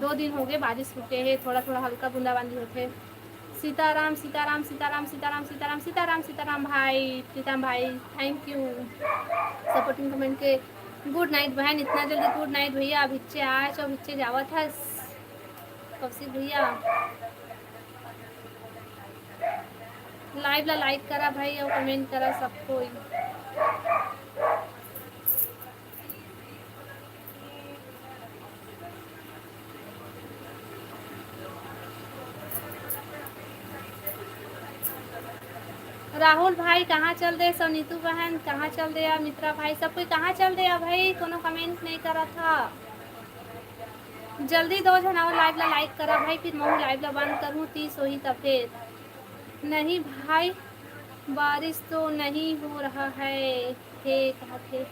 2 दिन हो गए बारिश रुके है थोड़ा थोड़ा हल्का बूंदाबांदी होते। सीताराम सीताराम सीताराम सीताराम सीताराम सीताराम सीताराम भाई प्रीतम भाई थैंक यू सपोर्टिंग कमेंट के। गुड नाइट बहन इतना जल्दी गुड नाइट भैया। भिच्चे आज और भिच्चे जावत है कौशिक भैया। लाइव ला लाइक करा भाई और कमेंट करा सबको। राहुल भाई कहाँ चल दे। सोनीतू बहन कहाँ चल दे। मित्रा भाई सब कोई कहाँ चल दे भाई कोनो कमेंट नहीं करा था। जल्दी 2 जना और लाइव ला लाइक करा भाई फिर मैं लाइव ला बंद करूँ 30 हो ही तब फिर। नहीं भाई बारिश तो नहीं हो रहा है थे कहा थे।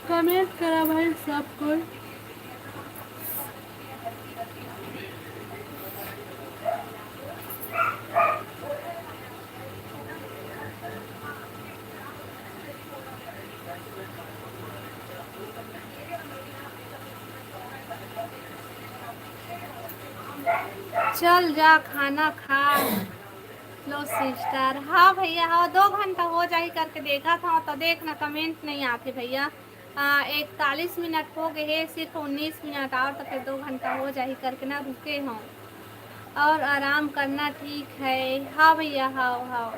कमेंट करा भाई सब कोई। चल जा खाना खा लो सिस्टर। हाँ भैया हाँ 2 घंटा हो जाए करके देखा था तो देखना कमेंट नहीं आते भैया। 41 मिनट हो गए हैं सिर्फ 19 मिनट और तो फिर 2 घंटा हो जाए करके ना रुके हों और आराम करना ठीक है। हाँ भैया हाँ हाँ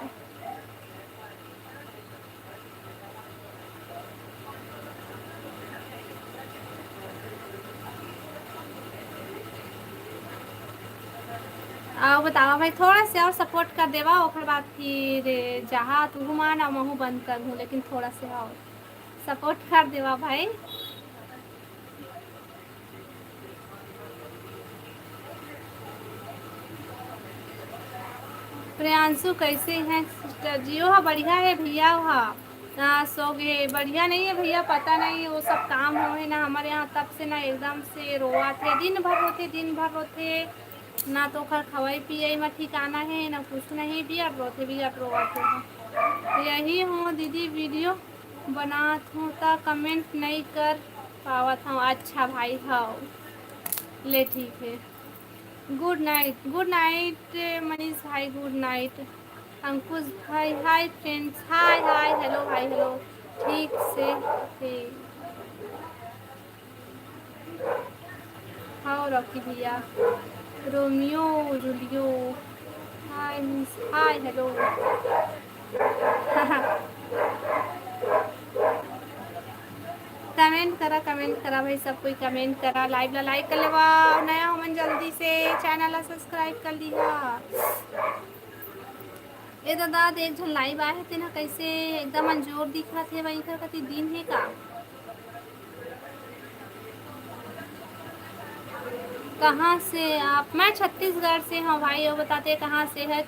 आओ बताओ भाई, थोड़ा से और सपोर्ट कर देवा, ओकर बाद फिर जहाँ तू घुमाना महू बंद कर दूँ, लेकिन थोड़ा से और सपोर्ट कर देवा भाई। प्रियांशु कैसे हैं सिस्टर जी? वह बढ़िया है भैया, वह सो गए। बढ़िया नहीं है भैया, पता नहीं वो सब काम हो है ना हमारे यहाँ, तब से ना एकदम से रोआ थे, दिन भर रोते दिन भर रोते ना, तो खर खवाई पियाई में ठिकाना है ना कुछ नहीं, बिया रोते बिया रोते हैं। यही हूँ दीदी, वीडियो बनात हूँ तो कमेंट नहीं कर पावत हूँ। अच्छा भाई, हाँ ले ठीक है। Good night, good night Manish भाई, गुड नाइट। अंकुश भाई हाय फ्रेंड्स, हाय हाय हेलो भाई, हेलो। ठीक से ठीक। हाँ रॉकी भैया, Romeo Julio, hi miss, hi hello. Comment करा भाई, सब कोई कमेंट करा, लाइव ला लाइक कर लेवा, नया हो मन जल्दी से चैनल ला सब्सक्राइब कर लिहा। ए दादा देख झन लाइव आए थे ना, कैसे एकदम अंजोर दिखा थे, वहीं कर कति दिन है का? कहाँ से आप? मैं छत्तीसगढ़ से हूँ भाई, वो बताते कहाँ से है?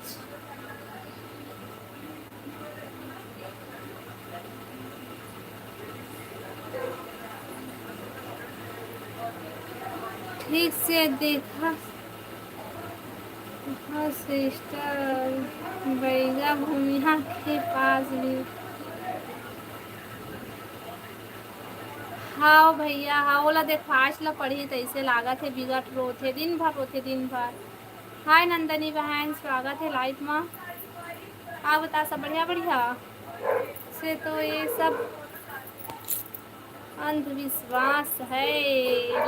ठीक से देखा सिस्टर, बैगा भूमिया के पास भी। हाँ भैया, हाँ ओला देख फास्ट ला पढ़ी तो ऐसे लागत है बिगट रोथे दिन भर, रोथे दिन भर। हाय नंदनी बहन, स्वागत है लाइव में। आप बता सब बढ़िया बढ़िया से? तो ये सब अंधविश्वास है,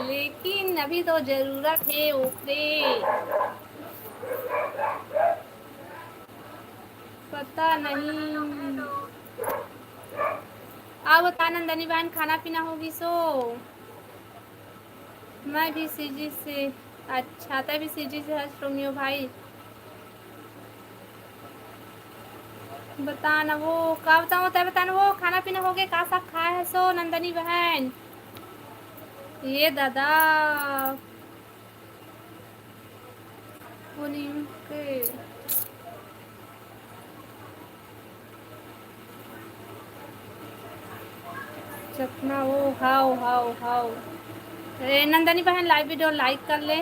लेकिन अभी तो जरूरत है ओकरे। पता नहीं। आप बता नंदनी बहन, खाना पीना होगी सो? मैं भी सीजी से। अच्छा, तभी सीजी से है रोमियो भाई। बताना वो का बताऊँ, तय बताना वो खाना पीना हो गया, का सब खाए है सो नंदनी बहन? ये दादा के चकना वो, हाउ हाउ हाउ। नंदनी बहन लाइव वीडियो लाइक कर ले।